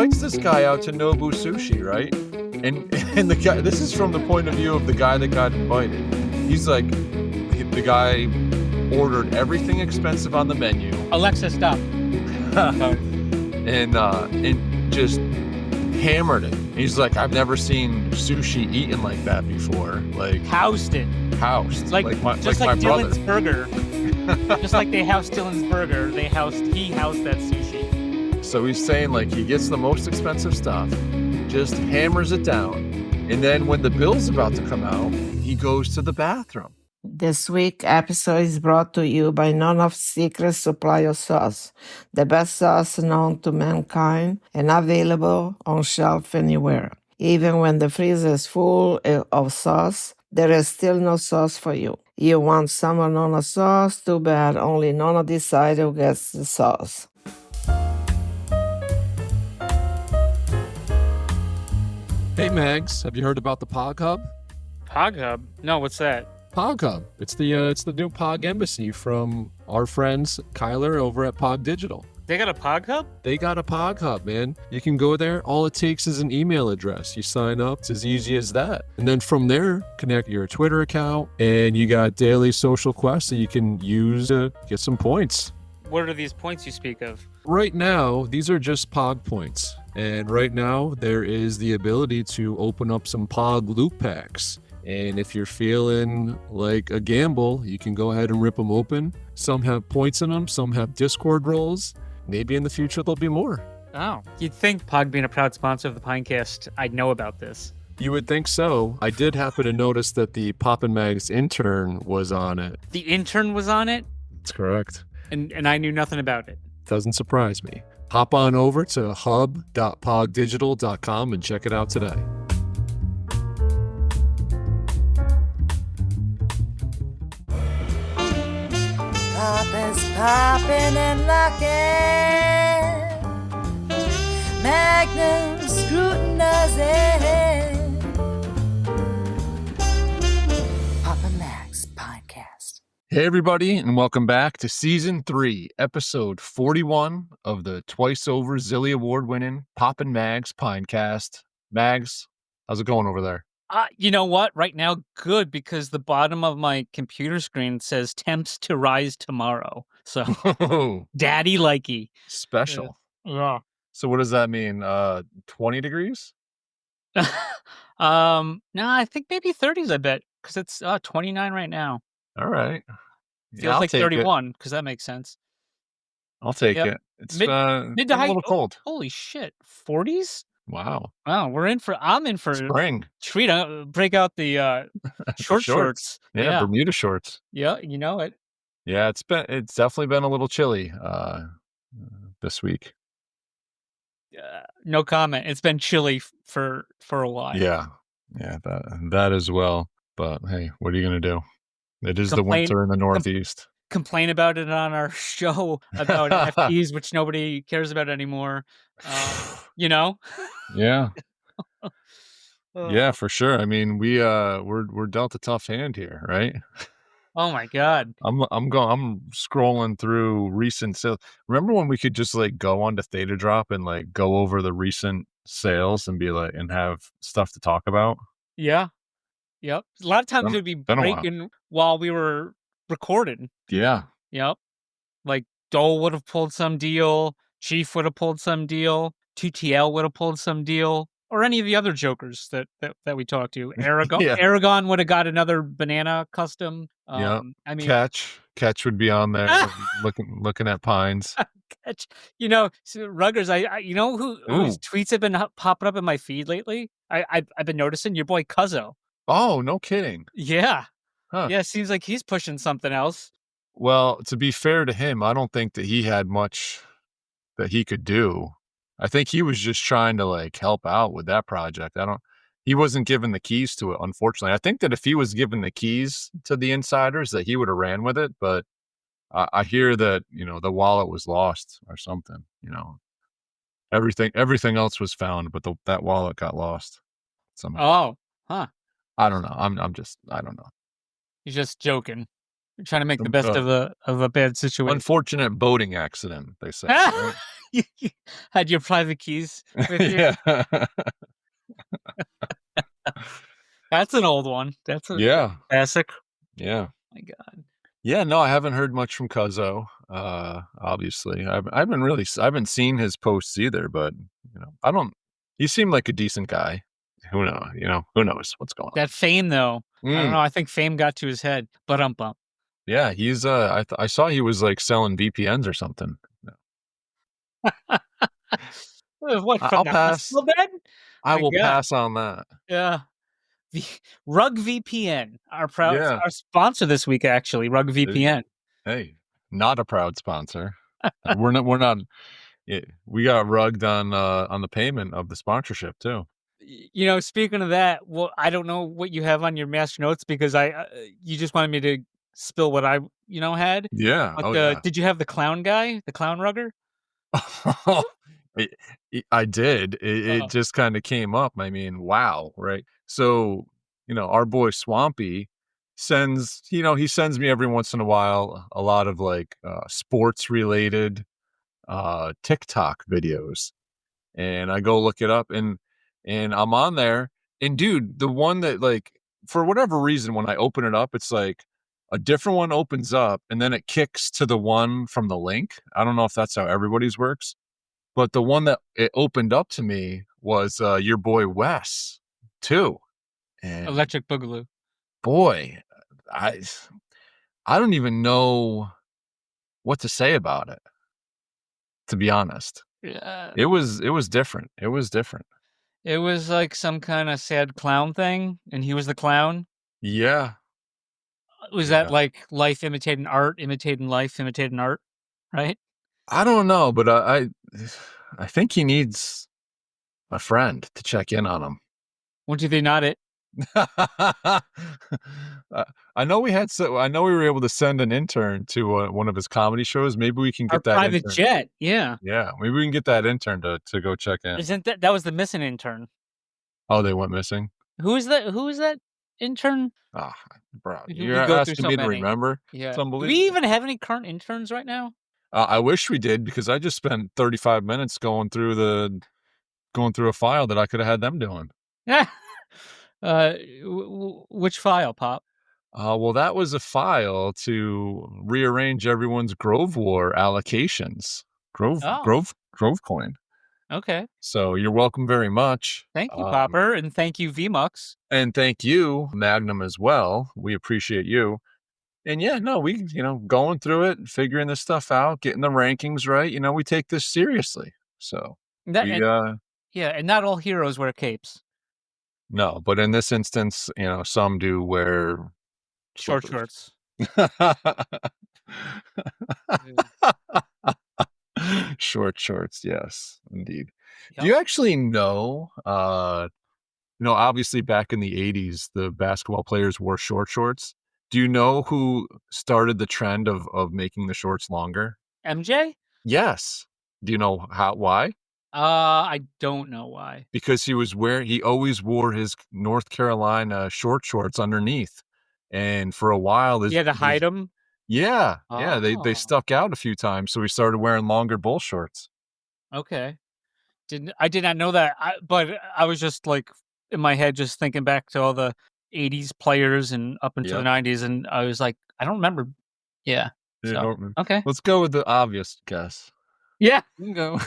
takes this guy out to Nobu Sushi, right? And the guy, this is from the point of view of the guy that got invited. He's like, the guy ordered everything expensive on the menu. Alexa, stop. and just hammered it. He's like, I've never seen sushi eaten like that before. Like Housed it. housed. Like my Dylan's brother. burger. Just like they housed Dylan's burger, he housed that sushi. So he's saying like he gets the most expensive stuff, just hammers it down, and then when the bill's about to come out, he goes to the bathroom. This week episode is brought to you by None of Secret Supply of Sauce, the best sauce known to mankind and available on shelf anywhere. Even when the freezer is full of sauce, there is still no sauce for you. You want some of Nona sauce? Too bad, only Nona decides who gets the sauce. Hey Mags, have you heard about the Pog Hub? Pog Hub? No, what's that? Pog Hub. It's the new Pog Embassy from our friends Kyler over at Pog Digital. They got a Pog Hub? They got a Pog Hub, man. You can go there. All it takes is an email address. You sign up. It's as easy as that. And then from there, connect your Twitter account, and you got daily social quests that you can use to get some points. What are these points you speak of? Right now, these are just Pog points. And right now, there is the ability to open up some Pog loot packs. And if you're feeling like a gamble, you can go ahead and rip them open. Some have points in them, some have Discord roles. Maybe in the future there'll be more. Oh, you'd think Pog being a proud sponsor of the Pinecast, I'd know about this. You would think so. I did happen to notice that the Poppin' Mags intern was on it. The intern was on it? That's correct. And I knew nothing about it. Doesn't surprise me. Hop on over to hub.pogdigital.com and check it out today. Poppin's poppin' and lockin', Magnum scrutinizing. Poppin' Mags Podcast. Hey everybody, and welcome back to Season 3, Episode 41 of the twice over Zilly Award-winning Poppin' Mags Pinecast. Mags, how's it going over there? You know what? Right now, good, because the bottom of my computer screen says temps to rise tomorrow. So, daddy likey. Special. Yeah. So what does that mean? 20 degrees? No, I think maybe 30s, I bet, because it's 29 right now. All right. Feels I'll like take 31, because that makes sense. I'll take Yep. it. It's Mid a to high. little cold. Holy shit. 40s? Wow. Wow, I'm in for Spring. treat. Break out the short shorts. Yeah, Bermuda shorts. Yeah, you know it. Yeah, it's definitely been a little chilly this week. No comment. It's been chilly for a while. Yeah, that as well. But hey, what are you gonna do? It is the winter in the Northeast. Complain about it on our show about FTs, which nobody cares about anymore. You know? Yeah. Yeah, for sure. I mean, we're dealt a tough hand here, right? Oh my God. I'm scrolling through recent sales. Remember when we could just like go onto Theta Drop and like go over the recent sales and be like and have stuff to talk about? Yeah. Yep. A lot of times it would be breaking while we were recording. Yeah. Yep. Like Dole would have pulled some deal, Chief would have pulled some deal, TTL would have pulled some deal, or any of the other jokers that we talked to. Aragon, Yeah. Aragon would have got another banana custom. Yeah. I mean, Catch would be on there looking at pines. Catch. You know, so Ruggers. I you know whose tweets have been popping up in my feed lately? I've been noticing your boy Cuzzo. Oh, no kidding. Yeah. Huh. Yeah. Seems like he's pushing something else. Well, to be fair to him, I don't think that he had much that he could do. I think he was just trying to like help out with that project. He wasn't given the keys to it, unfortunately. I think that if he was given the keys to the insiders, that he would have ran with it. But I hear that, you know, the wallet was lost or something, you know, everything else was found, but that wallet got lost somehow. Oh, huh. I don't know. I don't know. He's just joking. You're trying to make the best of a bad situation. Unfortunate boating accident, they say. Right? You had your private keys with you. Yeah. That's an old one. That's a Yeah. classic. Yeah. My God. Yeah, no, I haven't heard much from Cuzzo. Obviously, I haven't seen his posts either. But I don't. He seemed like a decent guy. Who knows? Who knows what's going on? That fame, though. I don't know. I think fame got to his head. But bump. Yeah, he's. I saw he was like selling VPNs or something. What? From I'll the pass. hospital bed? I My will God. pass on that. Yeah. The Rug VPN, our Yeah. our sponsor this week, actually. Rug VPN. Hey, not a proud sponsor. We're not. Yeah, we got rugged on the payment of the sponsorship too. Speaking of that, well, I don't know what you have on your master notes because you just wanted me to spill what I had. Yeah. But yeah. did you have the clown guy, the clown rugger? I did. It just kind of came up. I mean, wow, right? So, our boy Swampy sends, he sends me every once in a while a lot of like sports related TikTok videos. And I go look it up and I'm on there. And dude, the one that like for whatever reason when I open it up, it's like a different one opens up and then it kicks to the one from the link. I don't know if that's how everybody's works. But the one that it opened up to me was your boy Wes, too. And Electric Boogaloo. boy, I don't even know what to say about it, to be honest. Yeah. It was different. It was different. It was like some kind of sad clown thing, and he was the clown. Yeah. Was that like life imitating art, imitating life, imitating art, right? I don't know, but I think he needs a friend to check in on him. Won't you think not it? I know we were able to send an intern to one of his comedy shows. Maybe we can Our get that private intern. jet. Yeah. Yeah, maybe we can get that intern to go check in. Isn't that was the missing intern? Oh, they went missing. Who is that intern? Ah, bro, We you're go through asking so me to many. remember. Yeah. It's Do unbelievable. we even have any current interns right now? I wish we did because I just spent 35 minutes going through a file that I could have had them doing. Yeah. Which file, Pop? Well, that was a file to rearrange everyone's Grove War allocations. Grove coin. Okay. So you're welcome very much. Thank you, Popper, and thank you, VMux. And thank you, Magnum, as well. We appreciate you. And yeah, no, we, going through it, figuring this stuff out, getting the rankings right. We take this seriously. So and not all heroes wear capes. No, but in this instance, some do wear Short shorts. Short shorts, yes, indeed. Yep. Do you actually know, obviously back in the 80s, the basketball players wore short shorts. Do you know who started the trend of making the shorts longer? MJ? Yes. Do you know why? I don't know why. Because he always wore his North Carolina short shorts underneath. And for a while, he had to hide them. Yeah, yeah, they stuck out a few times, so we started wearing longer bull shorts. Okay, I did not know that. But I was just like in my head, just thinking back to all the '80s players and up until the '90s, and I was like, I don't remember. Yeah. Okay. Let's go with the obvious guess. Yeah. You go.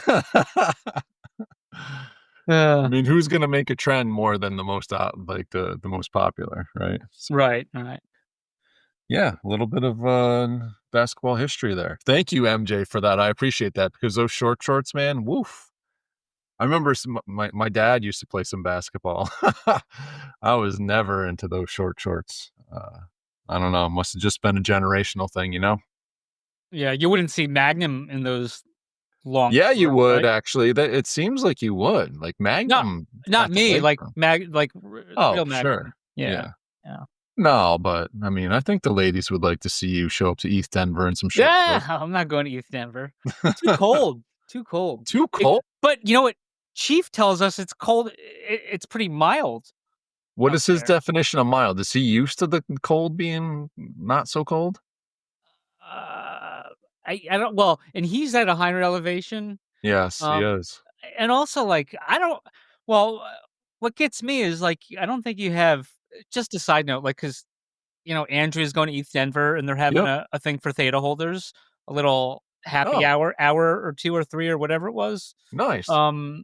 I mean, who's gonna make a trend more than the most the most popular, right? So, right. Yeah, a little bit of basketball history there. Thank you, MJ, for that. I appreciate that because those short shorts, man, woof. I remember my dad used to play some basketball. I was never into those short shorts. I don't know. It must have just been a generational thing, Yeah, you wouldn't see Magnum in those long. Yeah, you would right? actually. That it seems like you would. Like Magnum. Not me. Like real Magnum. Sure. Yeah. No, but I mean, I think the ladies would like to see you show up to East Denver in some shorts. Yeah, I'm not going to East Denver. Too cold. Too cold. Too cold. But you know what? Chief tells us it's cold. It's pretty mild. What is his definition of mild? Is he used to the cold being not so cold? I don't. Well, and he's at a higher elevation, Yes, he Um, is. and also, like, I don't. Well, what gets me is like I don't think you have. Just a side note, like, because Andrea's going to East Denver, and they're having Yep. a thing for Theta holders, a little happy Oh, hour or 2 or 3 or whatever it was. nice. Um,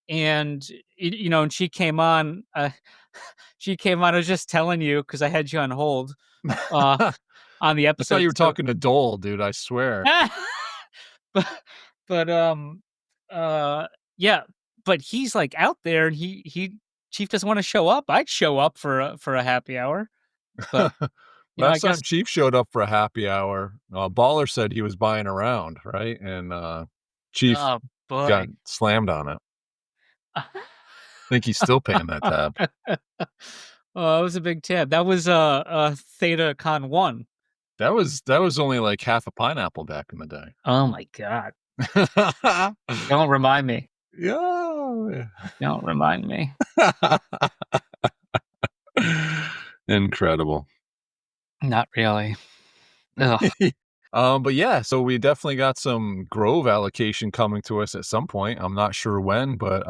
and and she came on. She came on. I was just telling you because I had you on hold uh, I on the thought episode. you were So, talking to Dole, dude. I swear. but but uh yeah, but he's like out there, and he Chief doesn't want to show up. I'd show up for a happy hour, but I Last time guess. Chief showed up for a happy hour, Baller said he was buying around, right? And Chief Oh got boy. slammed on it. I think he's still paying that tab. Oh, it was a big tab. That was Theta Con 1. That was only like half a pineapple back in the day. Oh my god. Don't remind me. Yeah. Don't remind me. Incredible. Not really. Ugh. But yeah, so we definitely got some Grove allocation coming to us at some point. I'm not sure when, but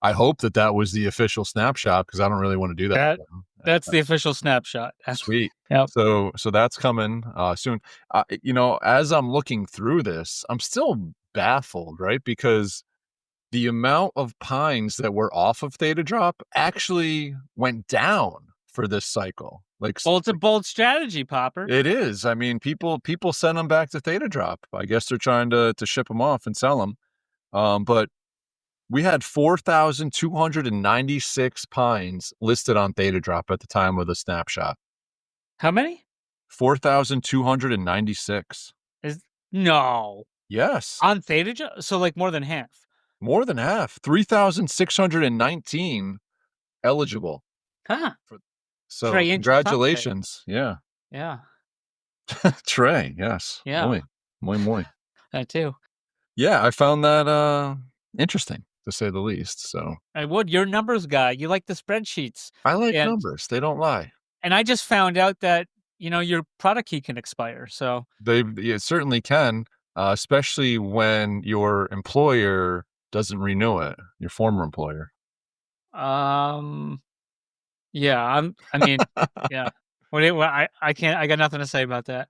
I hope that was the official snapshot because I don't really want to do that. That's the official snapshot. Sweet. Yep. So that's coming soon. As I'm looking through this, I'm still baffled, right? Because the amount of pines that were off of Theta Drop actually went down for this cycle. Like, Well, it's a bold strategy, Popper. it is. I mean, people send them back to Theta Drop. I guess they're trying to ship them off and sell them. But we had 4,296 pines listed on Theta Drop at the time of the snapshot. How many? 4,296. No. Yes. On Theta, so like more than half. More than half. 3,619 eligible. Huh. So Trey, congratulations. Yeah. Yeah. Trey, yes. Yeah. Muy. That too. Yeah, I found that interesting, to say the least. So I would. You're a numbers guy. You like the spreadsheets. I like And- numbers. They don't lie. And I just found out that, your product key can expire. So It certainly can, especially when your employer doesn't renew it, your former employer. yeah, I mean, yeah. I can't, I got nothing to say about that.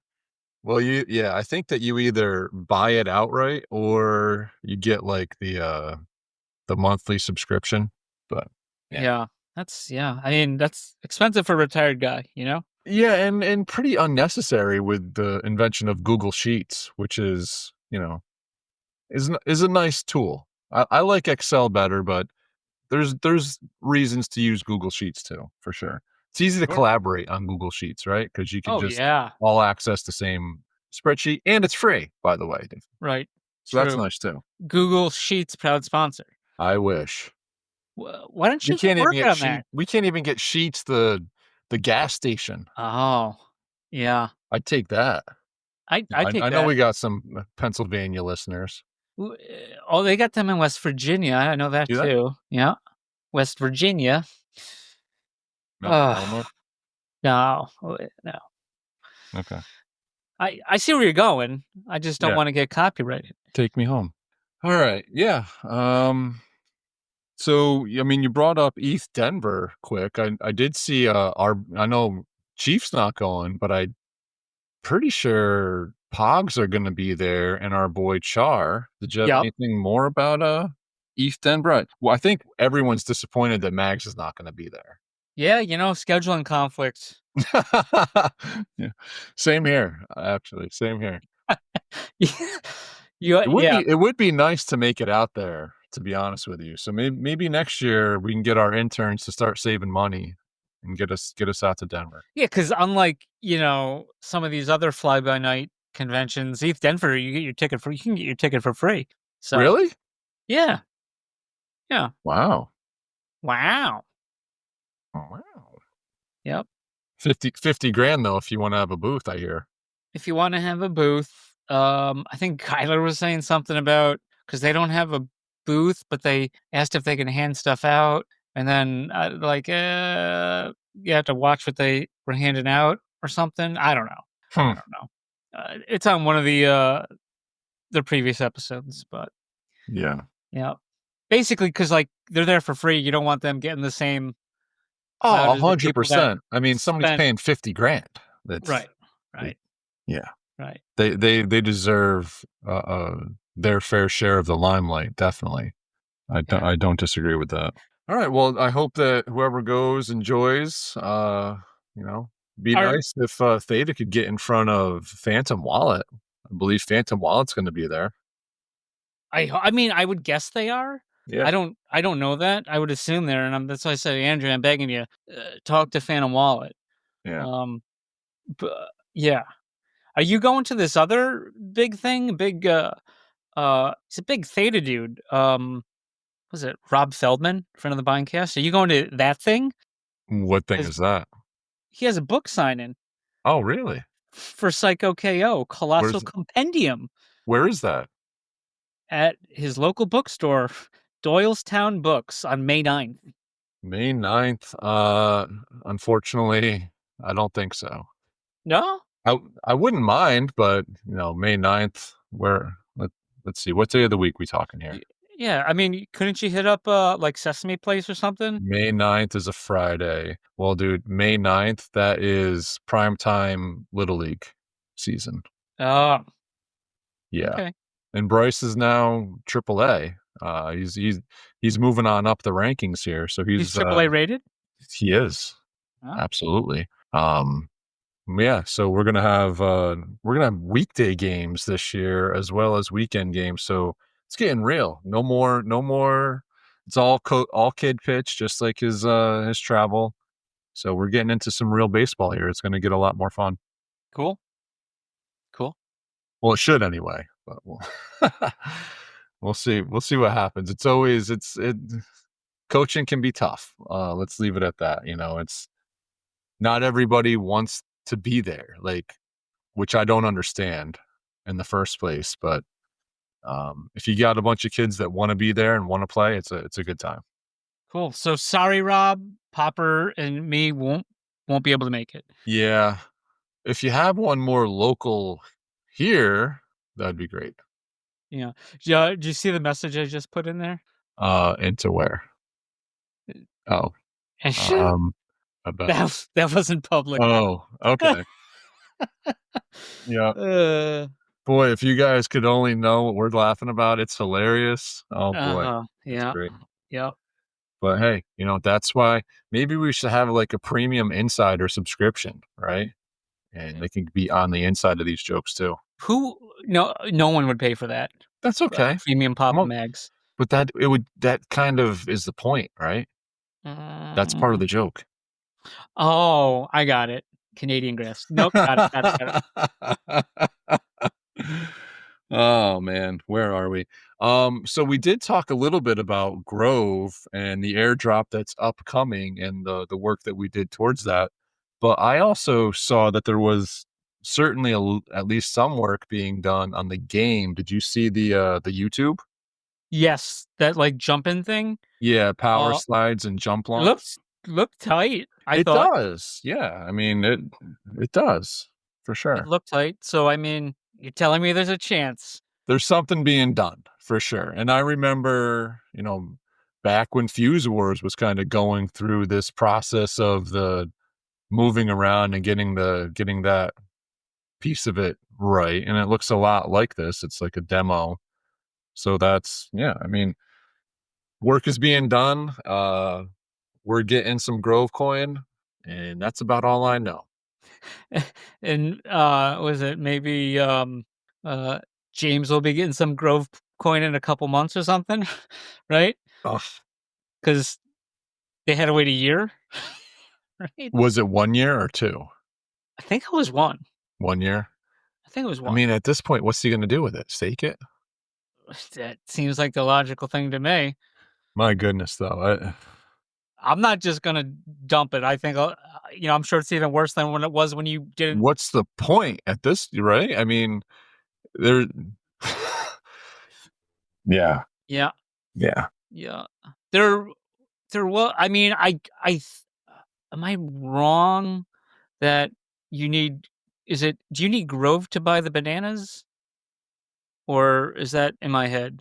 Well, I think that you either buy it outright or you get like the monthly subscription. But Yeah. I mean, that's expensive for a retired guy, yeah, and pretty unnecessary with the invention of Google Sheets, which is is a nice tool. I like Excel better, but there's reasons to use Google Sheets too, for sure. It's easy to Sure. collaborate on Google Sheets, right? Because you can Oh, just yeah. all access the same spreadsheet, and it's free, by the way. Right. So that's True. nice too. Google Sheets, proud sponsor. I wish. Why don't you We can't work even on get that? we can't even get Sheets the gas station. Oh, yeah. I'd take that. I take I that. know we got some Pennsylvania listeners. Oh, they got them in West Virginia. I know that Do they? too. Yeah. West Virginia. No, Ugh. Eleanor? No. Okay. I see where you're going. I just don't Yeah. want to get copyrighted. Take me home. All right. Yeah. So I mean, you brought up East Denver quick. I did see I know Chief's not going, but I'm pretty sure Pogs are going to be there, and our boy Char. Did you have Yep. anything more about East Denver? Well, I think everyone's disappointed that Mags is not going to be there. Yeah, scheduling conflicts. Yeah. Same here, actually. Same here. It would be nice to make it out there, to be honest with you. So maybe next year we can get our interns to start saving money and get us out to Denver. Yeah, because unlike some of these other fly-by-night conventions, East Denver, you can get your ticket for free. So Really? yeah. Wow. Wow. Oh, wow. Yep. 50 grand though if you want to have a booth, I hear. If you want to have a booth, I think Kyler was saying something about because they don't have a booth, but they asked if they can hand stuff out, and then you have to watch what they were handing out or something. I don't know. I don't know. It's on one of the previous episodes, but Yeah. Yeah. Basically, because like they're there for free. You don't want them getting the same Oh, clout as the people that 100%. I mean, somebody's spent. paying 50 grand. That's Right. Right. yeah. Right. They deserve their fair share of the limelight. Definitely. Yeah. I don't disagree with that. All right. Well, I hope that whoever goes enjoys. You know, be Are nice if Theta could get in front of Phantom Wallet. I believe Phantom Wallet's going to be there. I mean, I would guess they are. Yeah. I don't know that. I would assume they're, and that's why I said, Andrew, I'm begging you, talk to Phantom Wallet. Yeah. But yeah. Are you going to this other big thing? Big he's a big Theta dude. Was it Rob Feldman, friend of the Bindcast? Are you going to that thing? What thing 'Cause is that? he has a book signing Oh, really? for Psycho KO, Colossal Where's Compendium, where is that? at his local bookstore, Doylestown Books, on May 9th. May 9th. Unfortunately, I don't think so. No? I wouldn't mind, but May 9th, let's see, what day of the week we talking here? Yeah, I mean, couldn't you hit up like Sesame Place or something? May 9th is a Friday. Well, dude, May 9th, that is primetime Little League season. Oh, Yeah. okay. And Bryce is now AAA. He's moving on up the rankings here. So He's AAA rated? he is. Oh. Absolutely. Yeah, so we're gonna have weekday games this year as well as weekend games. So it's getting real. No more. It's all kid pitch, just like his travel. So we're getting into some real baseball here. It's gonna get a lot more fun. Cool. Cool. Well, it should anyway, but we'll see. We'll see what happens. It's always coaching can be tough. Let's leave it at that. It's not everybody wants to be there, which I don't understand in the first place. But if you got a bunch of kids that want to be there and want to play, it's a good time. Cool. So sorry, Rob, Popper, and me won't be able to make it. Yeah, if you have one more local here, that'd be great. Yeah. Did you see the message I just put in there? Into where? Oh, about. that wasn't public. Oh, okay. Yeah. Boy, if you guys could only know what we're laughing about, it's hilarious. Oh boy. Yeah. That's great. Yep. But hey, that's why maybe we should have like a premium insider subscription, right? And they can be on the inside of these jokes too. No one would pay for that. That's okay. Premium Papa Mags. But that kind of is the point, right? That's part of the joke. Oh, I got it. Canadian grass. Nope, got it. Oh man, where are we? So we did talk a little bit about Grove and the airdrop that's upcoming and the work that we did towards that. But I also saw that there was certainly at least some work being done on the game. Did you see the YouTube? Yes, that like jumping thing. Yeah, power slides and jump launch. Looked tight. It does. Yeah, I mean it does for sure. It looked tight. So I mean, you're telling me there's a chance. There's something being done for sure. And I remember, back when Fuse Wars was kind of going through this process of the moving around and getting that piece of it right. And it looks a lot like this. It's like a demo. So that's, yeah, I mean, work is being done. We're getting some Grove coin, and that's about all I know. And was it maybe James will be getting some Grove coin in a couple months or something, right? Because they had to wait a year. Right? Was it 1 year or 2? I think it was 1. 1 year? I think it was 1. I mean, at this point, what's he going to do with it? Stake it? That seems like the logical thing to me. My goodness, though. I'm not just going to dump it. I think, I'm sure it's even worse than when it was when you didn't. What's the point at this, right? I mean, there. Yeah. Yeah. Yeah. Yeah. There was, I mean, am I wrong that do you need Grove to buy the bananas? Or is that in my head?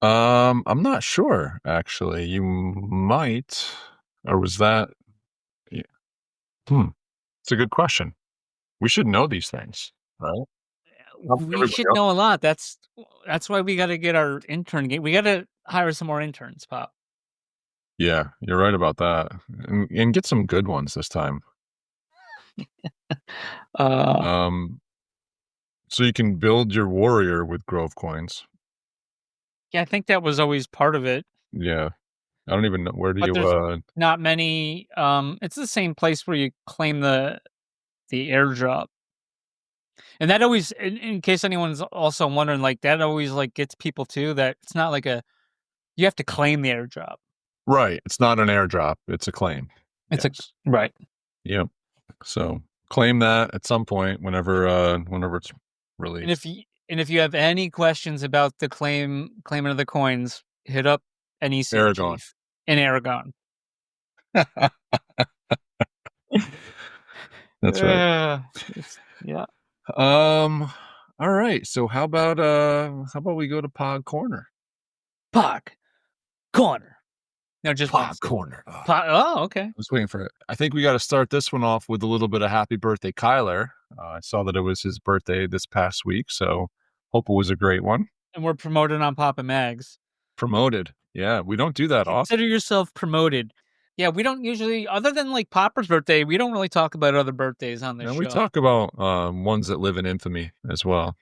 I'm not sure actually. You might, or was that? Yeah. It's a good question. We should know these things, right? Not We everybody should else. know a lot. That's why we got to get our intern. We got to hire some more interns, Pop. Yeah, you're right about that, and get some good ones this time. Uh, So you can build your warrior with Grove coins. yeah, I think that was always part of it. Yeah, I don't even know where do But you. there's not many. It's the same place where you claim the airdrop, and that always, in case anyone's also wondering, like that always like gets people too. That it's not like you have to claim the airdrop. Right, it's not an airdrop; it's a claim. It's Yes. right. Yep. So claim that at some point whenever it's released. And if you have any questions about the claiming of the coins, hit up NEC Aragon. Chief in Aragon. That's right. Yeah. All right. So how about we go to Pod Corner? Pog Corner. No, just Pod once. Corner. Oh, okay. I was waiting for it. I think we got to start this one off with a little bit of happy birthday, Kyler. I saw that it was his birthday this past week, so hope it was a great one. And we're promoted on Papa Mags. Promoted. Yeah, we don't do that often. Consider yourself promoted. Yeah, we don't usually, other than like Popper's birthday, we don't really talk about other birthdays on this show. And we talk about ones that live in infamy as well.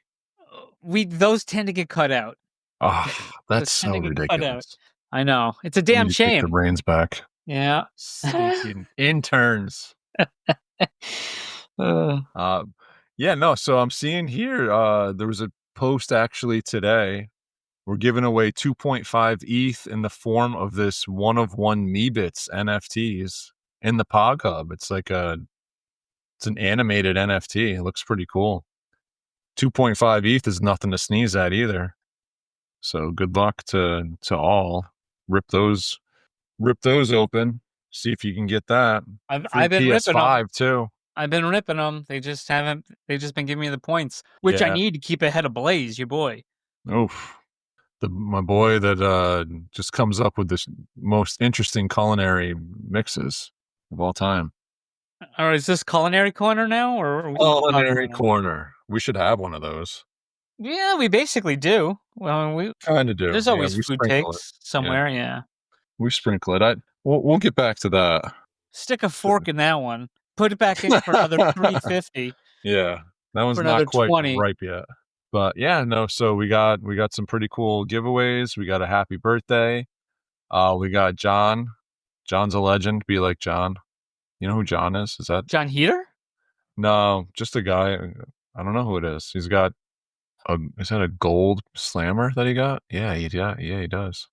Those tend to get cut out. Oh, that's so ridiculous. I know. It's a damn shame. Take the brains back. Yeah. Stinking interns. Yeah, no. So I'm seeing here, there was a post actually today. We're giving away 2.5 ETH in the form of this 1 of 1 Meebits NFTs in the Pog Hub. It's like it's an animated NFT. It looks pretty cool. 2.5 ETH is nothing to sneeze at either. So good luck to all. Rip those open. See if you can get that. I've been ripping them too. I've been ripping them. They just been giving me the points, which I need to keep ahead of Blaze, your boy. Oof. My boy that just comes up with this most interesting culinary mixes of all time. Or is this Culinary Corner now? Or Culinary Corner. We should have one of those. Yeah, we basically do. Well, we kind of do. There's always food takes somewhere. Yeah. We sprinkle it. We'll get back to that. Stick a fork in that one. Put it back in for another $3.50. Yeah, that one's not quite ripe yet. But yeah, no. So we got some pretty cool giveaways. We got a happy birthday. We got John. John's a legend. Be like John. You know who John is? Is that John Heater? No, just a guy. I don't know who it is. He's got is that a gold slammer that he got? Yeah, he does.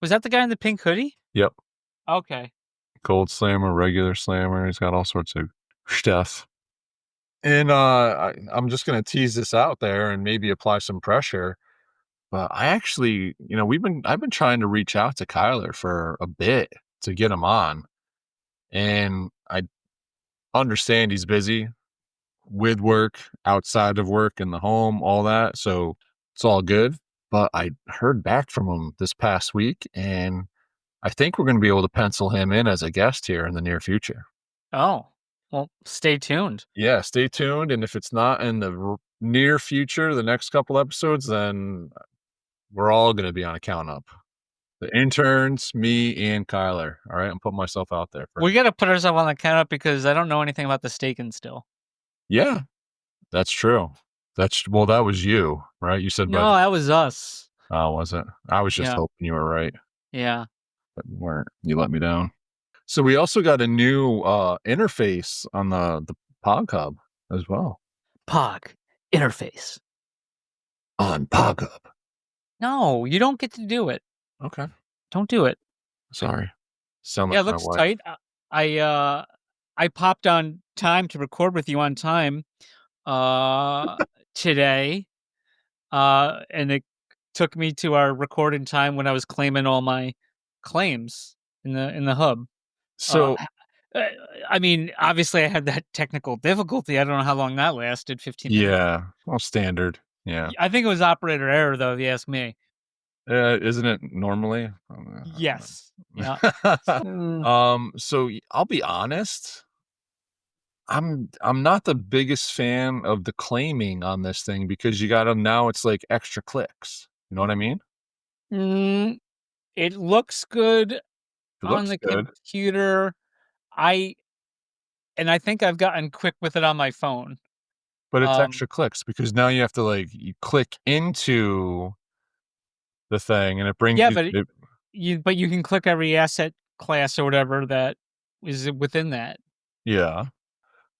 Was that the guy in the pink hoodie? Yep. Okay. Gold slammer, regular slammer. He's got all sorts of stuff. And I'm just gonna tease this out there and maybe apply some pressure. But I actually, I've been trying to reach out to Kyler for a bit to get him on. And I understand he's busy with work, outside of work, in the home, all that. So it's all good. But I heard back from him this past week, and I think we're going to be able to pencil him in as a guest here in the near future. Oh, well, stay tuned. Yeah, stay tuned. And if it's not in the near future, the next couple episodes, then we're all going to be on a count up. The interns, me, and Kyler. All right, I'm putting myself out there. We got to put ourselves on the count up because I don't know anything about the staking still. Yeah, that's true. That was you, right? You said no, that was us. Oh, was it? I was just hoping you were right. Yeah, but you weren't. You let me down. So we also got a new interface on the Pog Hub as well. Pog interface on Pog Hub. No, you don't get to do it. Okay, don't do it. Sorry. Sound like it looks tight. I popped on time to record with you on time today, and it took me to our recording time when I was claiming all my claims in the hub. So, I mean, obviously, I had that technical difficulty. I don't know how long that lasted. 15 minutes. Yeah, well, standard. Yeah, I think it was operator error, though. If you ask me. Isn't it normally? Yes. Yeah. So I'll be honest. I'm not the biggest fan of the claiming on this thing because you gotta now it's like extra clicks. You know what I mean? It looks good It on looks the good, computer. I think I've gotten quick with it on my phone. but it's Um, extra clicks because now you have to like you click into the thing and it brings yeah, you. but you can click every asset class or whatever that is within that. Yeah,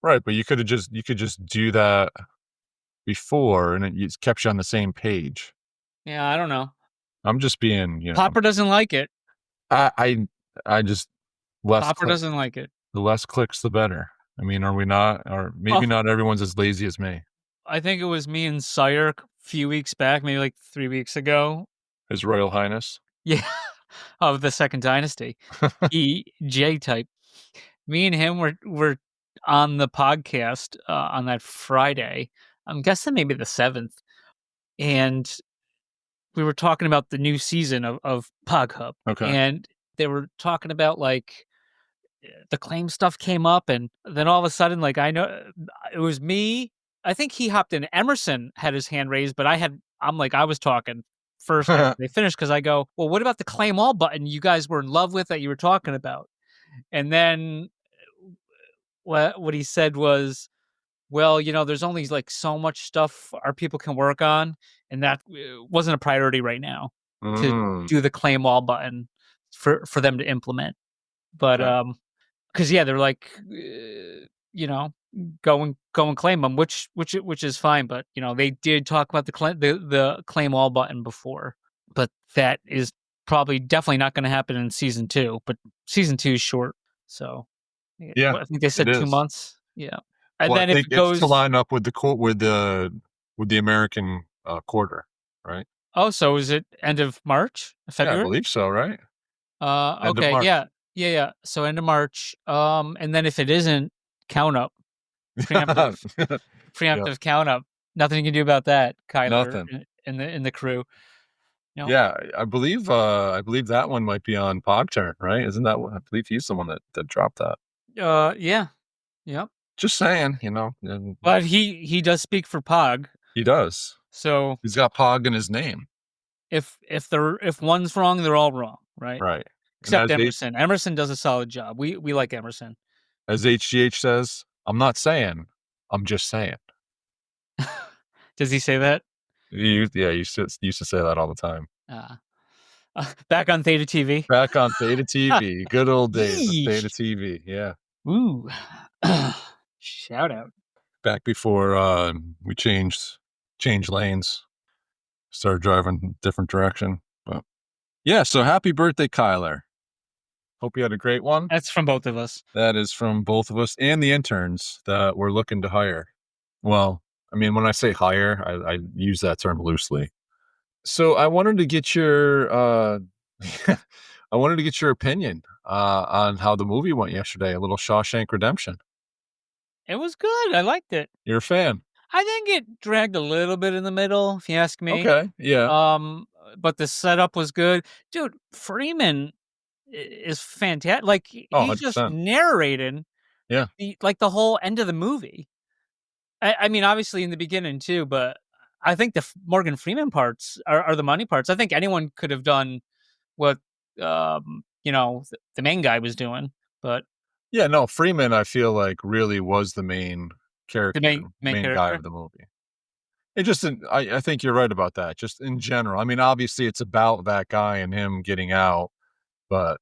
right. But you could just do that before, and it kept you on the same page. Yeah, I don't know. I'm just being, Popper doesn't like it. I just less Popper click. doesn't like it. The less clicks, the better. I mean, are we not? Or maybe Oh. not everyone's as lazy as me. I think it was me and Sire a few weeks back, maybe like 3 weeks ago. His Royal Highness. Yeah, of the Second Dynasty. J type. Me and him were on the podcast on that Friday. I'm guessing maybe the 7th, and we were talking about the new season of Pog Hub. Okay. And they were talking about like the claim stuff came up, and then all of a sudden, like I know it was me. I think he hopped in. Emerson had his hand raised, but I was talking first after they finished because I go, well, what about the claim all button you guys were in love with that you were talking about? And then what he said was, well, there's only like so much stuff our people can work on, and that wasn't a priority right now to do the claim all button for them to implement. But Okay. because they're like, go and claim them, which is fine. But they did talk about the claim all button before, but that is definitely not going to happen in season 2. But season 2 is short, so Yeah, I think they said it 2 is. months. Yeah, and Well, then I if think it goes, it's to line up with the American quarter, right? oh, so is it end of March, Yeah, I February? believe so, right? End of Okay, March. yeah. So end of March. And then if it isn't, count up. Preemptive count up. Nothing you can do about that, Kyler. Nothing. In the crew. Yeah, I believe that one might be on PogTurn, right? Isn't that what I believe he's the one that dropped that? Yeah. Yep. Just saying, and But he does speak for Pog. he does. So He's got Pog in his name. if one's wrong, they're all wrong, right? Right. Except Emerson. Emerson does a solid job. We like Emerson. As HGH says, I'm not saying, I'm just saying. Does he say that? You used to say that all the time. Back on Theta TV. Back on Theta TV. Good old days of Yeesh. Theta TV. Yeah. Ooh. Shout out. Back before we changed lanes. Started driving a different direction. But yeah, so happy birthday, Kyler. Hope you had a great one. That's from both of us. That is from both of us and the interns that we're looking to hire. Well, I mean, when I say hire, I use that term loosely. So I wanted to get your opinion on how the movie went yesterday, a little Shawshank Redemption. It was good. I liked it. You're a fan. I think it dragged a little bit in the middle, if you ask me. Okay, yeah. But the setup was good. Dude, Freeman is fantastic. Like he's just 100%. narrating Yeah. the whole end of the movie. I mean, obviously in the beginning too, but I think the Morgan Freeman parts are the money parts. I think anyone could have done what the main guy was doing, but Yeah, no, Freeman I feel like really was the main character, main guy character. of the movie. It just I think you're right about that. Just in general. I mean, obviously it's about that guy and him getting out, but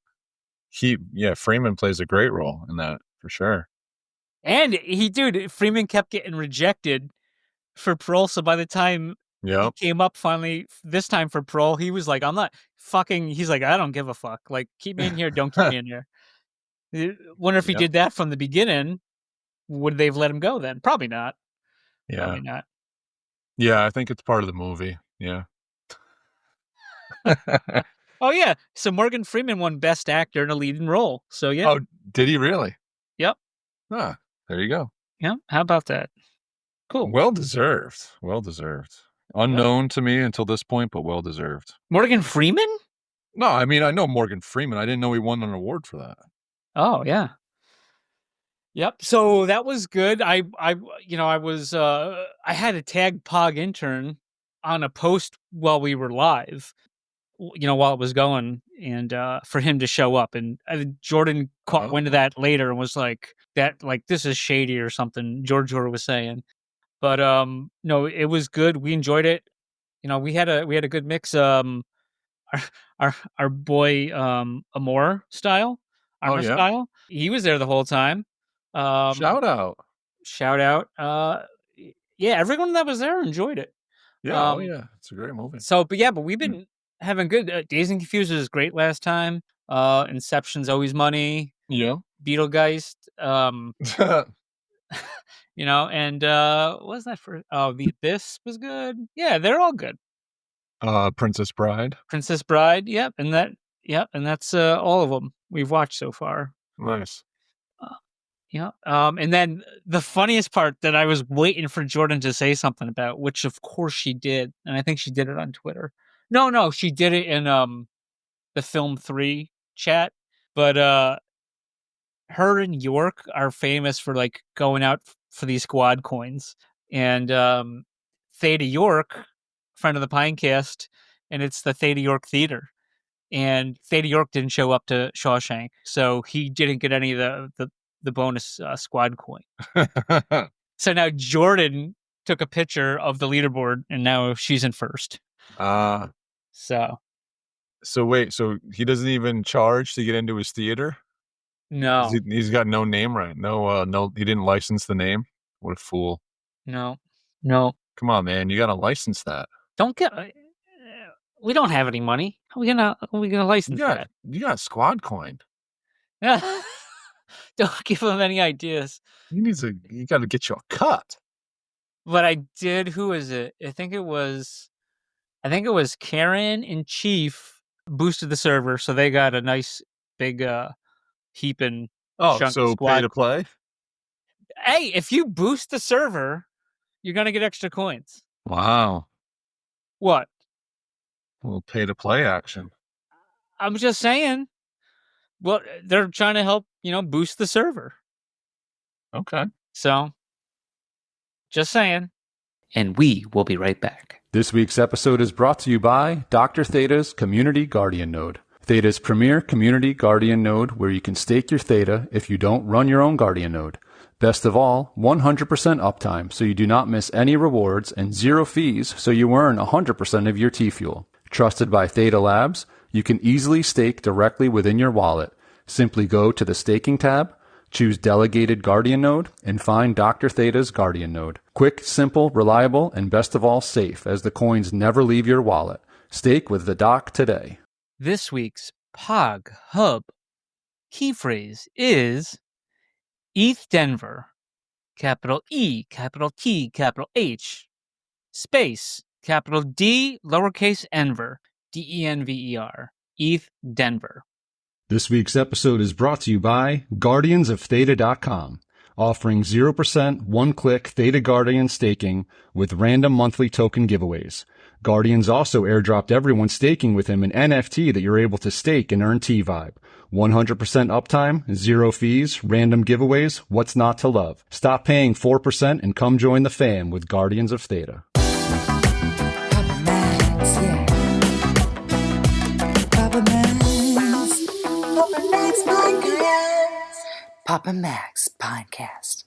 Freeman plays a great role in that for sure. And Freeman kept getting rejected for parole. So by the time he came up finally this time for parole, he was like, I'm not fucking, he's like, I don't give a fuck. Like, keep me in here. Don't keep me in here. Wonder if he did that from the beginning, would they've let him go then? Probably not. Yeah. Probably not. Yeah, I think it's part of the movie. Yeah. Oh, yeah. So Morgan Freeman won Best Actor in a leading role. So, yeah. Oh, did he really? Yep. Ah, there you go. Yeah. How about that? Cool. Well deserved. Well deserved. Unknown to me until this point, but well deserved. Morgan Freeman? No, I mean, I know Morgan Freeman. I didn't know he won an award for that. Oh, yeah. Yep. So that was good. I was I had a tag Pog intern on a post while we were live, while it was going, and for him to show up, and Jordan caught wind of that later and was like, this is shady or something. George was saying, but no, it was good. We enjoyed it. We had a good mix. Our boy Amor style, style. He was there the whole time. Shout out. Yeah, everyone that was there enjoyed it. Yeah, it's a great movie. So, but we've been having good. Dazed and Confused was great last time. Inception's always money. Yeah. Beetlegeist. And what was that for? Oh, this was good. Yeah, they're all good. Princess Bride. Yep, and that's all of them we've watched so far. Nice. Yeah. And then the funniest part that I was waiting for Jordan to say something about, which of course she did, and I think she did it on Twitter. No, she did it in the Film 3 chat. But her and York are famous for like going out for these squad coins. And Theta York, friend of the Pinecast, and it's the Theta York Theater. And Theta York didn't show up to Shawshank, so he didn't get any of the bonus squad coin. So now Jordan took a picture of the leaderboard, and now she's in first. So wait, so he doesn't even charge to get into his theater? No. He's got no name right. No, he didn't license the name. What a fool. No. Come on, man. You got to license that. We don't have any money. How are we gonna license that? You got squad coin. Don't give him any ideas. You got to get you a cut. But I did. Who is it? I think it was Karen and Chief boosted the server, so they got a nice big heaping. Chunk so pay to play. Hey, if you boost the server, you're gonna get extra coins. Wow. What? Well, pay to play action. I'm just saying. Well, they're trying to help, boost the server. Okay. So, just saying. And we will be right back. This week's episode is brought to you by Dr. Theta's Community Guardian Node. Theta's premier community guardian node where you can stake your Theta if you don't run your own guardian node. Best of all, 100% uptime so you do not miss any rewards and 0 fees so you earn 100% of your T-Fuel. Trusted by Theta Labs, you can easily stake directly within your wallet. Simply go to the staking tab, choose Delegated Guardian Node, and find Dr. Theta's Guardian Node. Quick, simple, reliable, and best of all safe as the coins never leave your wallet. Stake with the Doc today. This week's Pog Hub key phrase is ETH Denver, capital E, capital T, capital H, space, capital D, lowercase Enver, DENVER, ETH Denver. This week's episode is brought to you by GuardiansOfTheta.com, offering 0% one-click Theta Guardian staking with random monthly token giveaways. Guardians also airdropped everyone staking with him an NFT that you're able to stake and earn T-Vibe. 100% uptime, 0 fees, random giveaways, what's not to love? Stop paying 4% and come join the fam with Guardians of Theta. Papa Max, yeah. Papa Max Podcast. Papa Max Podcast.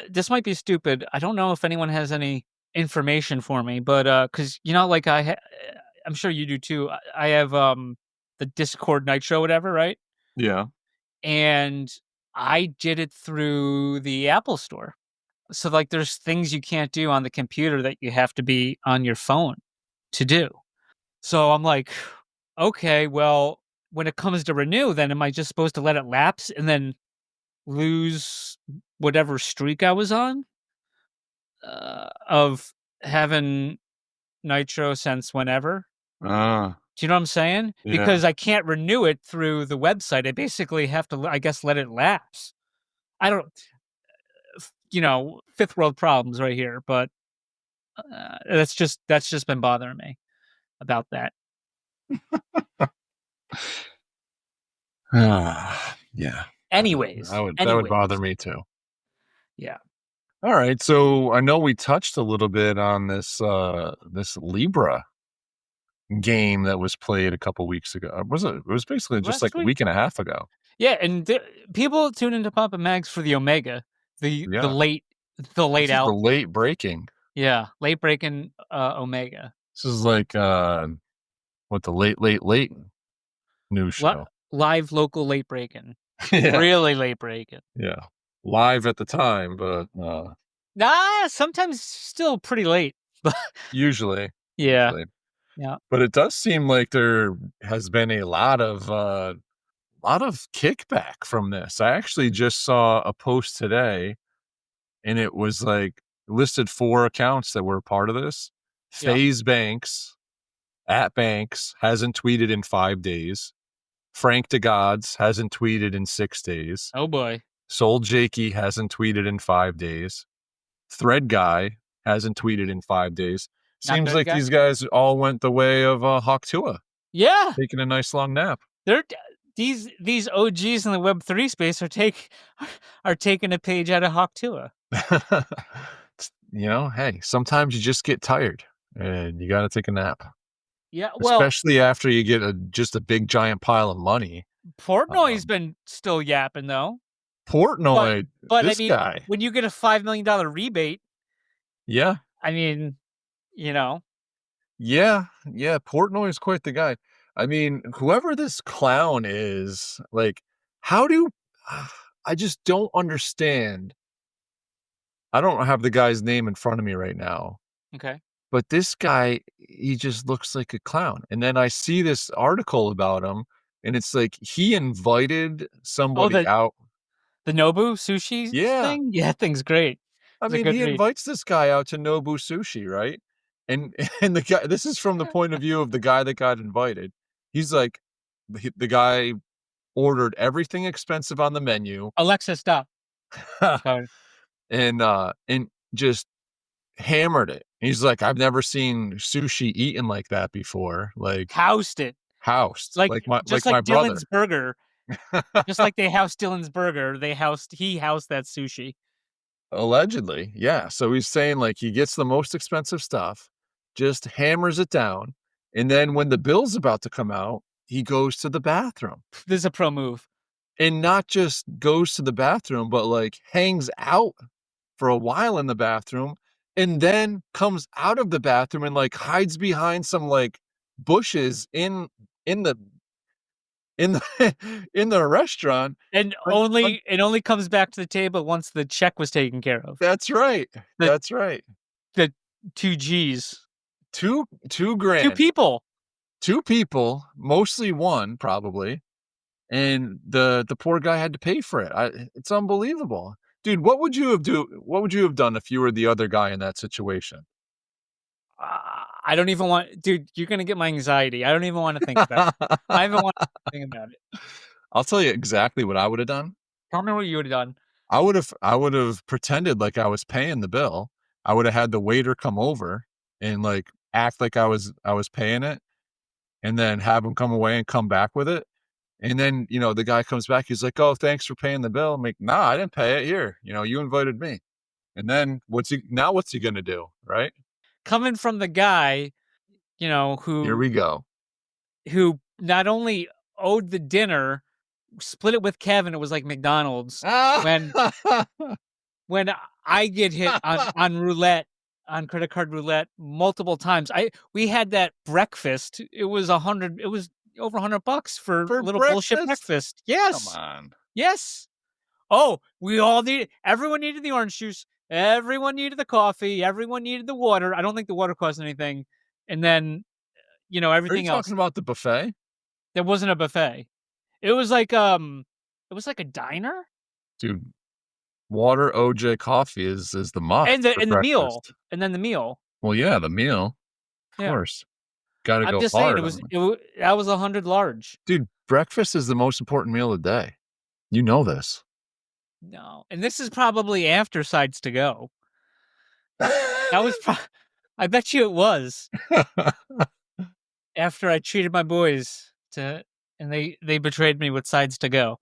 This might be stupid. I don't know if anyone has any information for me, but because like I'm sure you do too. I have the Discord Nitro, whatever, right? Yeah. And I did it through the Apple Store. So like there's things you can't do on the computer that you have to be on your phone to do. So I'm like, okay, well, when it comes to renew, then am I just supposed to let it lapse and then lose whatever streak I was on of having Nitro since whenever? Do you know what I'm saying? Yeah. Because I can't renew it through the website. I basically have to, I guess, let it lapse. I don't, fifth world problems right here, but That's just been bothering me about that. Yeah. Anyways, That would bother me too. Yeah. All right, so I know we touched a little bit on this this Libra game that was played a couple weeks ago. It was basically just like Last a week? week and a half ago. Yeah, and people tune into Papa Mags for the Omega, the Yeah. late This is the out. late breaking. Yeah, late breaking Omega. This is like what the late news show. Live local late breaking. Yeah. Really late breaking. Yeah. Live at the time, but sometimes still pretty late. usually. Yeah. Usually. Yeah. But it does seem like there has been a lot of kickback from this. I actually just saw a post today, and it was like listed 4 accounts that were a part of this. Yeah. FaZe Banks @Banks hasn't tweeted in 5 days. Frank DeGods hasn't tweeted in 6 days. Oh boy. Soul Jakey hasn't tweeted in 5 days. Thread Guy hasn't tweeted in 5 days. Seems like these guys all went the way of Hawk Tuah. Yeah. Taking a nice long nap. These OGs in the Web3 space are taking a page out of Hawk Tuah. You know, hey, sometimes you just get tired and you got to take a nap. Yeah, well, especially after you get just a big giant pile of money. Portnoy's been still yapping though. Portnoy, but this I mean, guy. When you get a $5 million rebate, yeah, I mean, you know, yeah, Portnoy is quite the guy. I mean, whoever this clown is, like, I just don't understand. I don't have the guy's name in front of me right now. Okay. But this guy, he just looks like a clown. And then I see this article about him, and it's like he invited somebody out. The Nobu sushi thing? Yeah, that thing's great. I mean, he invites this guy out to Nobu Sushi, right? And the guy, this is from the point of view of the guy that got invited. He's like, the guy ordered everything expensive on the menu. Alexa, stop. and just hammered it. He's like, I've never seen sushi eaten like that before. Like housed it. Like my Dylan's brother. Burger. Just like they housed Dylan's Burger, he housed that sushi. Allegedly, yeah. So he's saying like he gets the most expensive stuff, just hammers it down, and then when the bill's about to come out, he goes to the bathroom. This is a pro move. And not just goes to the bathroom, but like hangs out for a while in the bathroom, and then comes out of the bathroom and like hides behind some like bushes in the restaurant, and only comes back to the table once the check was taken care of. That's right. That's right. The 2 G's, $2 grand. 2 people, mostly one probably, and the poor guy had to pay for it. It's unbelievable, dude. What would you have done if you were the other guy in that situation? I don't even want, dude. You're gonna get my anxiety. I don't even want to think about it. I even want to think about it. I'll tell you exactly what I would have done. Tell me what you would have done. I would have pretended like I was paying the bill. I would have had the waiter come over and like act like I was paying it, and then have him come away and come back with it. And then, you know, the guy comes back. He's like, "Oh, thanks for paying the bill." I'm like, "Nah, I didn't pay it. Here, you know, you invited me." And then what's he gonna do, right? Coming from the guy, you know, Here we go. Who not only owed the dinner, split it with Kevin. It was like McDonald's. When I get hit on roulette, on credit card roulette multiple times. We had that breakfast. It was $100. It was over $100 for a little bullshit breakfast. Yes. Come on. Yes. Oh, everyone needed the orange juice. Everyone needed the coffee. Everyone needed the water. I don't think the water cost anything. And then, you know, everything else. Are you talking about the buffet? There wasn't a buffet. It was like a diner. Dude, water, OJ, coffee is the must. And the meal. And then the meal. Well, yeah, the meal. Of course. Gotta go just hard. Saying, that was 100 large. Dude, breakfast is the most important meal of the day. You know this. No. And this is probably after Sides to Go. That was I bet you it was. After I treated my boys and they betrayed me with sides to go.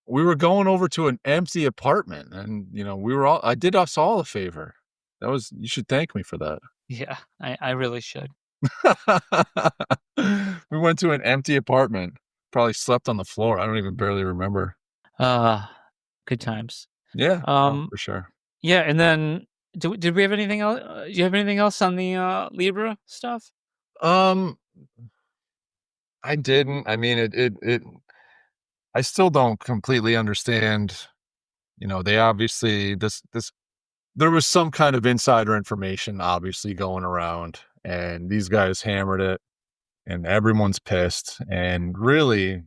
We were going over to an empty apartment, and I did us all a favor. You should thank me for that. Yeah, I really should. We went to an empty apartment. Probably slept on the floor. I don't even barely remember. Good times. Yeah, for sure. Yeah, and then did we have anything else? Do you have anything else on the Libra stuff? I didn't. I mean, it. I still don't completely understand. They obviously there was some kind of insider information obviously going around, and these guys hammered it, and everyone's pissed, and really,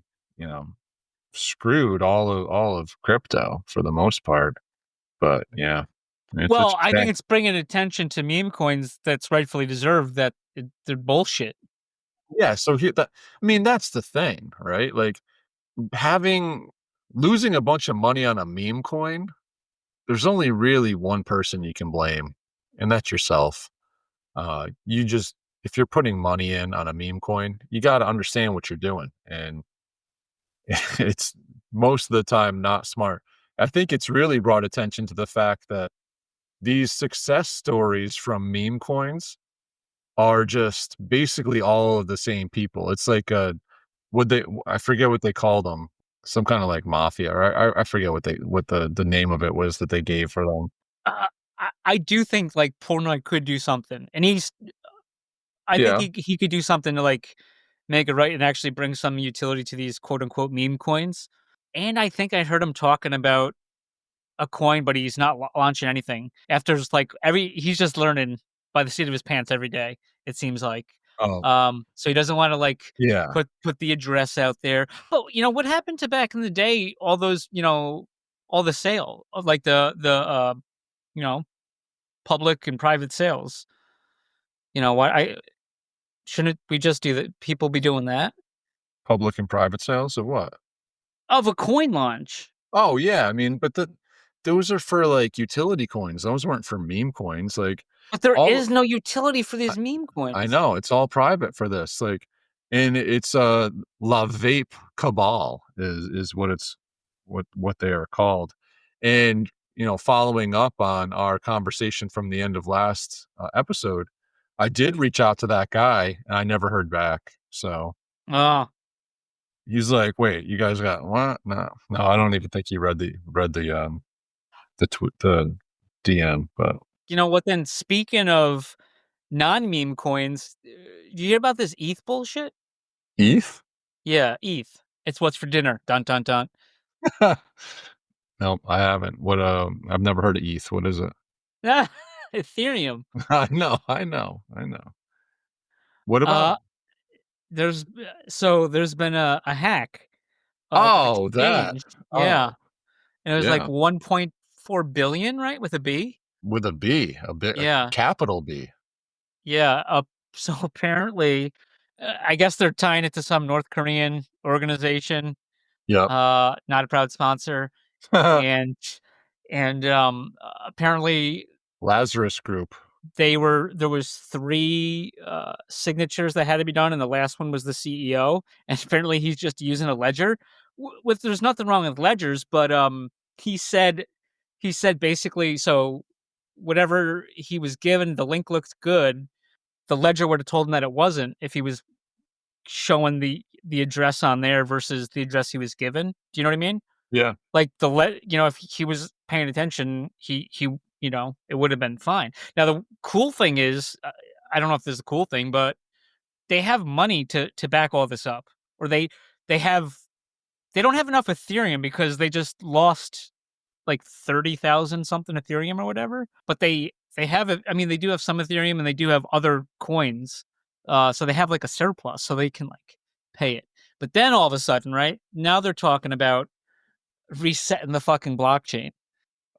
screwed all of crypto for the most part. But yeah. Well, I think it's bringing attention to meme coins that's rightfully deserved. That they're bullshit. Yeah. So that's the thing, right? Like losing a bunch of money on a meme coin. There's only really one person you can blame, and that's yourself. If you're putting money in on a meme coin, you got to understand what you're doing, and it's most of the time not smart. I think it's really brought attention to the fact that these success stories from meme coins are just basically all of the same people. It's like I forget what they called them, some kind of like mafia, or I forget what the name of it was that they gave for them. I do think like Portnoy could do something, and I think he could do something to like make it right and actually bring some utility to these quote unquote meme coins. And I think I heard him talking about a coin, but he's not launching anything. After just like he's just learning by the seat of his pants every day. It seems like. Oh. So he doesn't want to put the address out there. But what happened to back in the day? All those all the sale of like the public and private sales. Shouldn't we just do that? People be doing that? Public and private sales of what? Of a coin launch. Oh yeah, I mean, but those are for like utility coins. Those weren't for meme coins. Like, but there is no utility for these meme coins. I know, it's all private for this. Like, and it's La Vape Cabal is what they are called. And following up on our conversation from the end of last episode, I did reach out to that guy, and I never heard back. So, he's like, "Wait, you guys got what? No, I don't even think he read the DM." But you know what? Then speaking of non-meme coins, do you hear about this ETH bullshit? ETH? Yeah, ETH. It's what's for dinner. Dun dun dun. Nope, I haven't. What? I've never heard of ETH. What is it? Ethereum. I know. What about? There's been a hack. Oh, that. Yeah. And it was like 1.4 billion, right? With a B? With a B, a capital B. Yeah. So apparently, I guess they're tying it to some North Korean organization. Yeah. Not a proud sponsor. and apparently Lazarus Group. there was 3 signatures that had to be done, and the last one was the CEO. And apparently he's just using a ledger. There's nothing wrong with ledgers, but he said basically, so whatever he was given, the link looked good. The ledger would have told him that it wasn't if he was showing the address on there versus the address he was given. Do you know what I mean? Yeah. Like if he was paying attention, he it would have been fine. Now the cool thing is, I don't know if this is a cool thing, but they have money to back all this up, or they don't have enough Ethereum because they just lost like 30,000 something Ethereum or whatever. But they have it. I mean, they do have some Ethereum and they do have other coins. So they have like a surplus, so they can like pay it. But then all of a sudden, right now they're talking about resetting the fucking blockchain.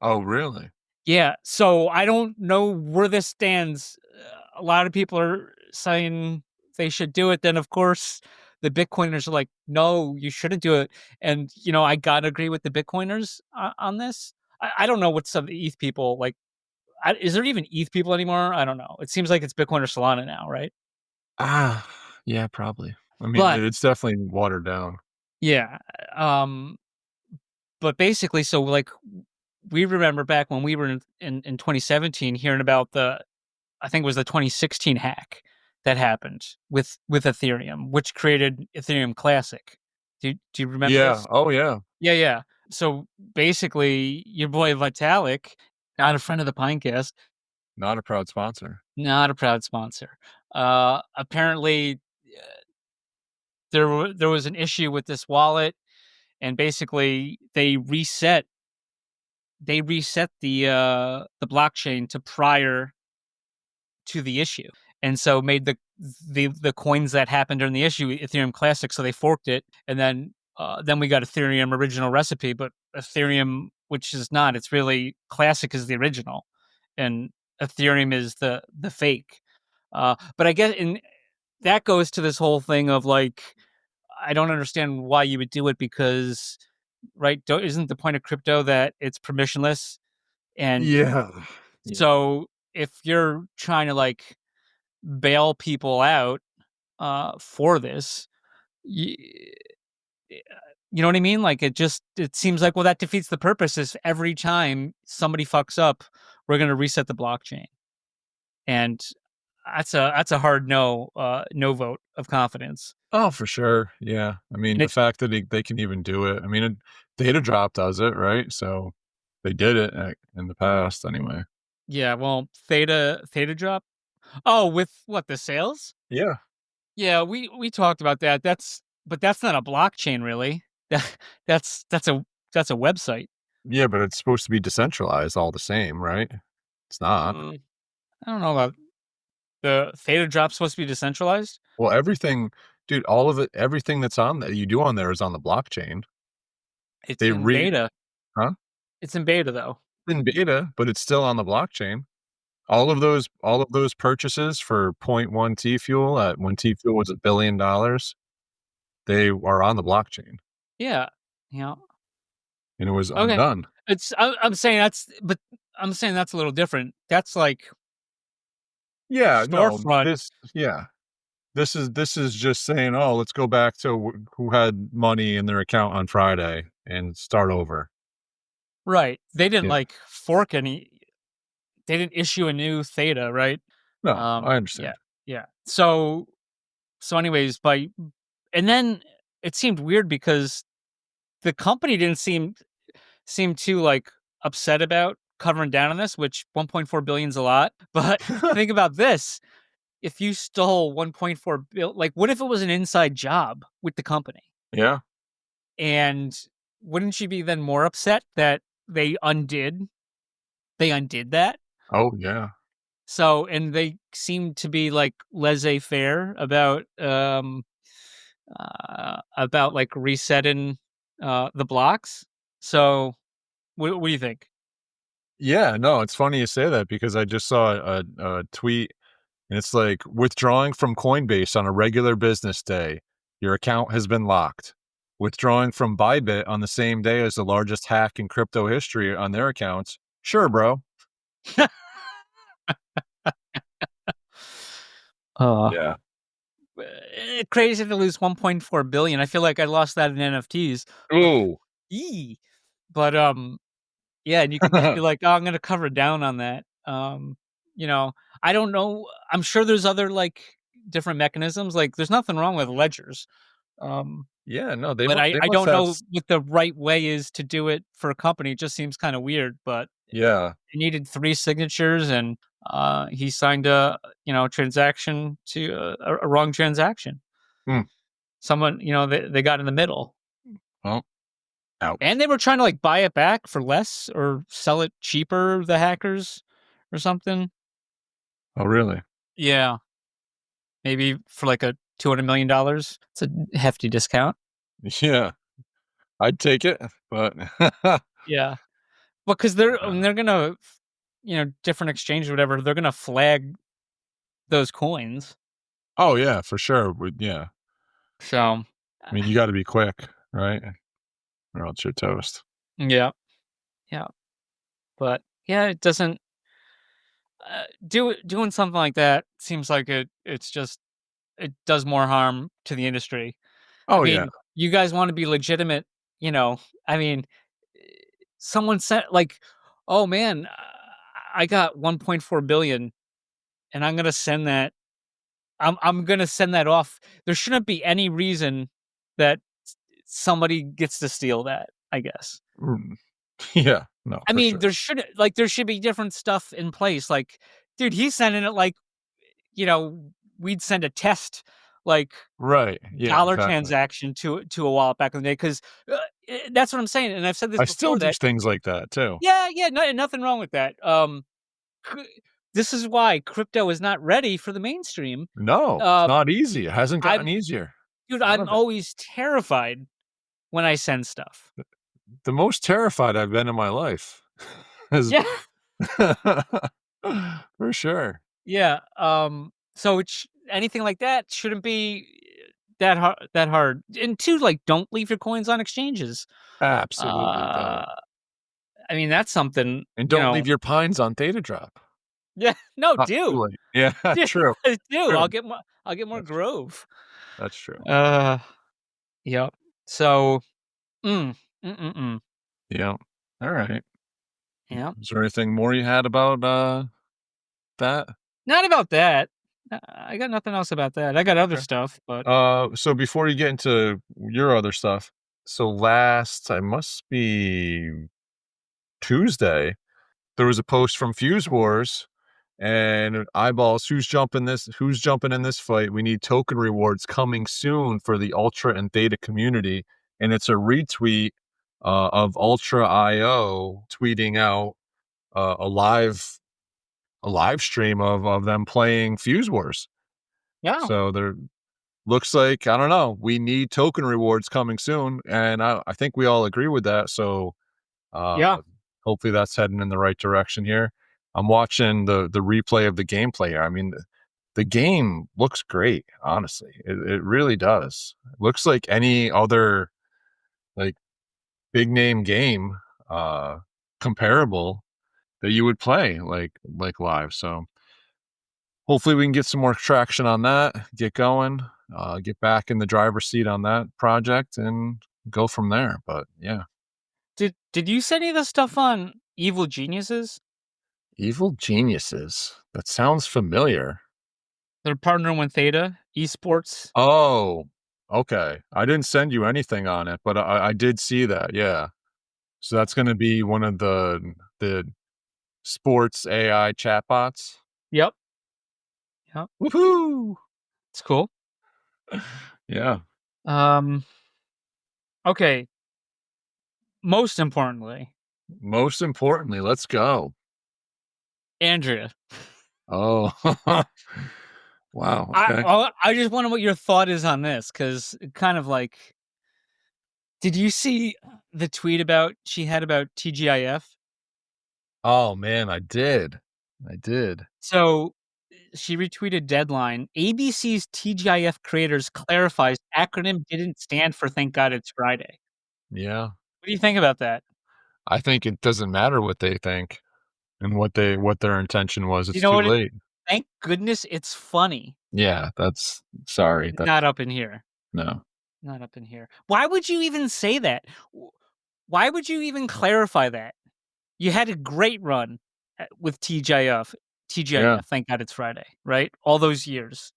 Oh, really? Yeah. So I don't know where this stands. A lot of people are saying they should do it. Then, of course, the Bitcoiners are like, no, you shouldn't do it. And, I got to agree with the Bitcoiners on this. I don't know what some ETH people like. is there even ETH people anymore? I don't know. It seems like it's Bitcoin or Solana now, right? Yeah, probably. I mean, But it's definitely watered down. yeah, but basically, so like we remember back when we were in 2017 hearing about I think it was the 2016 hack that happened with Ethereum, which created Ethereum Classic. Do you remember Yeah. this? Oh, yeah. Yeah. So basically, your boy Vitalik, not a friend of the Pinecast, Not a proud sponsor. not a proud sponsor. Apparently, there was an issue with this wallet, and basically they reset the blockchain to prior to the issue, and so made the coins that happened during the issue Ethereum Classic. So they forked it, and then we got Ethereum original recipe, but Ethereum, which is not, it's really Classic is the original, and Ethereum is the fake. But I guess that goes to this whole thing of like, I don't understand why you would do it because, right? Isn't the point of crypto that it's permissionless? And Yeah. so if you're trying to like bail people out for this, you, you know what I mean? Like it seems like, well, that defeats the purpose. Is every time somebody fucks up, we're going to reset the blockchain, and that's a hard no vote of confidence. Oh, for sure. Yeah. I mean, And the fact that they can even do it. I mean, Data Drop does it, right? So they did it in the past anyway. Yeah, well, Theta Drop. Oh, with what, the sales? Yeah. Yeah, we talked about that. But that's not a blockchain, really. That's a website. Yeah, but it's supposed to be decentralized all the same, right? It's not. I don't know about the Theta Drop supposed to be decentralized. Well, everything, dude, all of it, everything that's on that you do on there is on the blockchain. It's They in beta. Huh? It's in beta though. In beta, but it's still on the blockchain. All of those purchases for 0.1 T fuel when T fuel was $1 billion, they are on the blockchain. Yeah. Yeah. And it was Okay. undone. I'm saying that's a little different. That's like storefront. This is just saying, oh, let's go back to who had money in their account on Friday and start over. Right. They didn't Yeah. like fork any. They didn't issue a new Theta, right? No, I understand. Yeah. So anyways, and then it seemed weird because the company didn't seem too like upset about covering down on this, which 1.4 billion is a lot. But think about this. If you stole 1.4 billion, like what if it was an inside job with the company? Yeah. And wouldn't you be then more upset that they undid that? Oh, yeah. So, and they seem to be like laissez-faire about like resetting the blocks. So, what do you think? Yeah, no, it's funny you say that because I just saw a tweet and it's like withdrawing from Coinbase on a regular business day. Your account has been locked. Withdrawing from Bybit on the same day as the largest hack in crypto history on their accounts. Sure, bro. Yeah. Crazy to lose 1.4 billion. I feel like I lost that in NFTs. Ooh. But yeah, and you can just be like, oh, I'm gonna cover down on that. You know, I don't know. I'm sure there's other like different mechanisms. Like there's nothing wrong with ledgers. Yeah, no, But I don't know what the right way is to do it for a company. It just seems kind of weird. But yeah, he needed 3 signatures, and he signed a transaction to a wrong transaction. Someone they got in the middle. Well, ouch. And they were trying to like buy it back for less or sell it cheaper, the hackers, or something. Oh, really? Yeah, maybe for like a $200 million. It's a hefty discount. Yeah, I'd take it, but yeah, because they're gonna, different exchange or whatever. They're gonna flag those coins. Oh yeah, for sure. Yeah. So, I mean, you got to be quick, right? Or else you're toast. Yeah. But yeah, it doesn't. doing something like that seems like it does more harm to the industry. I Oh yeah. mean, you guys want to be legitimate, I mean, someone said like, "Oh man, I got 1.4 billion and I'm going to send that I'm going to send that off." There shouldn't be any reason that somebody gets to steal that, I guess. Mm. Yeah. No, I for mean, sure. there should be different stuff in place. Like, dude, he's sending it like, you know, we'd send a test like Right. Yeah, dollar exactly. transaction to a wallet back in the day because that's what I'm saying, and I've said this I still before do that things like that too. yeah, nothing wrong with that. C- this is why crypto is not ready for the mainstream. No, it's Uh, not easy. It hasn't gotten I'm easier. dude, None I'm of it. always terrified when I send stuff. The most terrified I've been in my life is Yeah, for sure. yeah. So anything like that shouldn't be that hard. And two, like, don't leave your coins on exchanges. Absolutely Uh, don't. I mean, that's something, And don't leave your pines on Theta Drop. Yeah, no, Not too do. late. Yeah, Do, true. do. True. I'll get more That's true. Grove. That's true. Yep. So, mm, mm, mm, mm. Yeah. All right. Yeah. Is there anything more you had about that? Not about that. I got nothing else about that. I got other Okay. stuff, but So before you get into your other stuff, so I must be Tuesday, there was a post from Fuse Wars and eyeballs, who's jumping in this fight? We need token rewards coming soon for the Ultra and Theta community. And it's a retweet of Ultra IO tweeting out a live stream of them playing Fuse Wars. yeah. So there looks like, I don't know, we need token rewards coming soon. And I think we all agree with that. So Yeah. hopefully that's heading in the right direction here. I'm watching the replay of the gameplay here. I mean, the game looks great, honestly. It really does. It looks like any other like big name game comparable that you would play like live. So hopefully we can get some more traction on that, get going, get back in the driver's seat on that project and go from there. But yeah. Did you see any of the stuff on Evil Geniuses? Evil Geniuses. That sounds familiar. They're partnering with Theta Esports. Oh, okay. I didn't send you anything on it, but I did see that. Yeah. So that's going to be one of the sports AI chatbots. Yep. Yep. Woohoo! It's cool. Yeah. Okay. Most importantly, Let's go. Andrea. Oh, wow. Okay. I just wonder what your thought is on this, because kind of like, did you see the tweet she had about TGIF? Oh man, I did. So she retweeted Deadline. ABC's TGIF creators clarifies acronym didn't stand for Thank God It's Friday. Yeah. What do you think about that? I think it doesn't matter what they think and what their intention was. It's You know too what? late. Thank goodness it's funny. Yeah, that's sorry. Not up in here. No. Not up in here. Why would you even say that? Why would you even clarify that? You had a great run with TGIF. Yeah. Thank God It's Friday, right? All those years.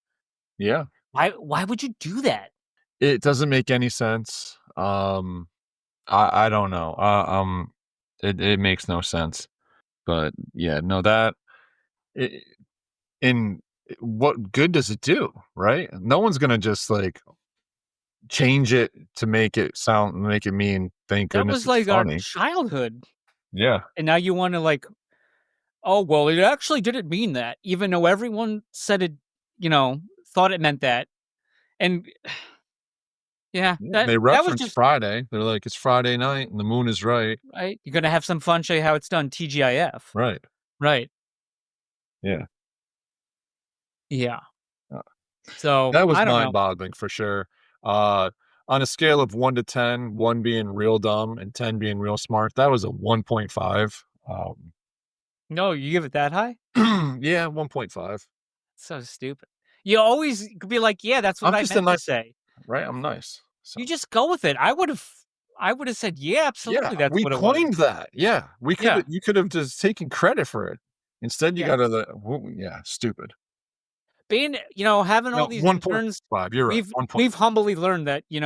Yeah. Why would you do that? It doesn't make any sense. I don't know. It makes no sense. But yeah, no, in what good does it do, right? No one's gonna just like change it to make it mean thank That goodness was it's like our funny. childhood. Yeah. And now you want to like, oh, well, it actually didn't mean that, even though everyone said it, thought it meant that. And yeah, They that was reference just Friday. They're like, it's Friday night and the moon is right. right. You're gonna have some fun, show you how it's done. TGIF. Right. Right. Yeah. Yeah. Uh, So That was I don't know. mind-boggling for sure. On a scale of 1 to 10, 1 being real dumb and 10 being real smart, that was a 1.5. No, you give it that high? Yeah, 1.5. So stupid. You always could be like, yeah, that's what I'm I just a meant to nice say. right? I'm nice. So You just go with it. I would have said, yeah, yeah, absolutely, that's we what it was. coined that. Yeah, Yeah, you could have just taken credit for it. Instead, you yeah. got to yeah, stupid. Being, having all No, these interns, 1.5. You're right. we've 1.5. we've humbly learned that, you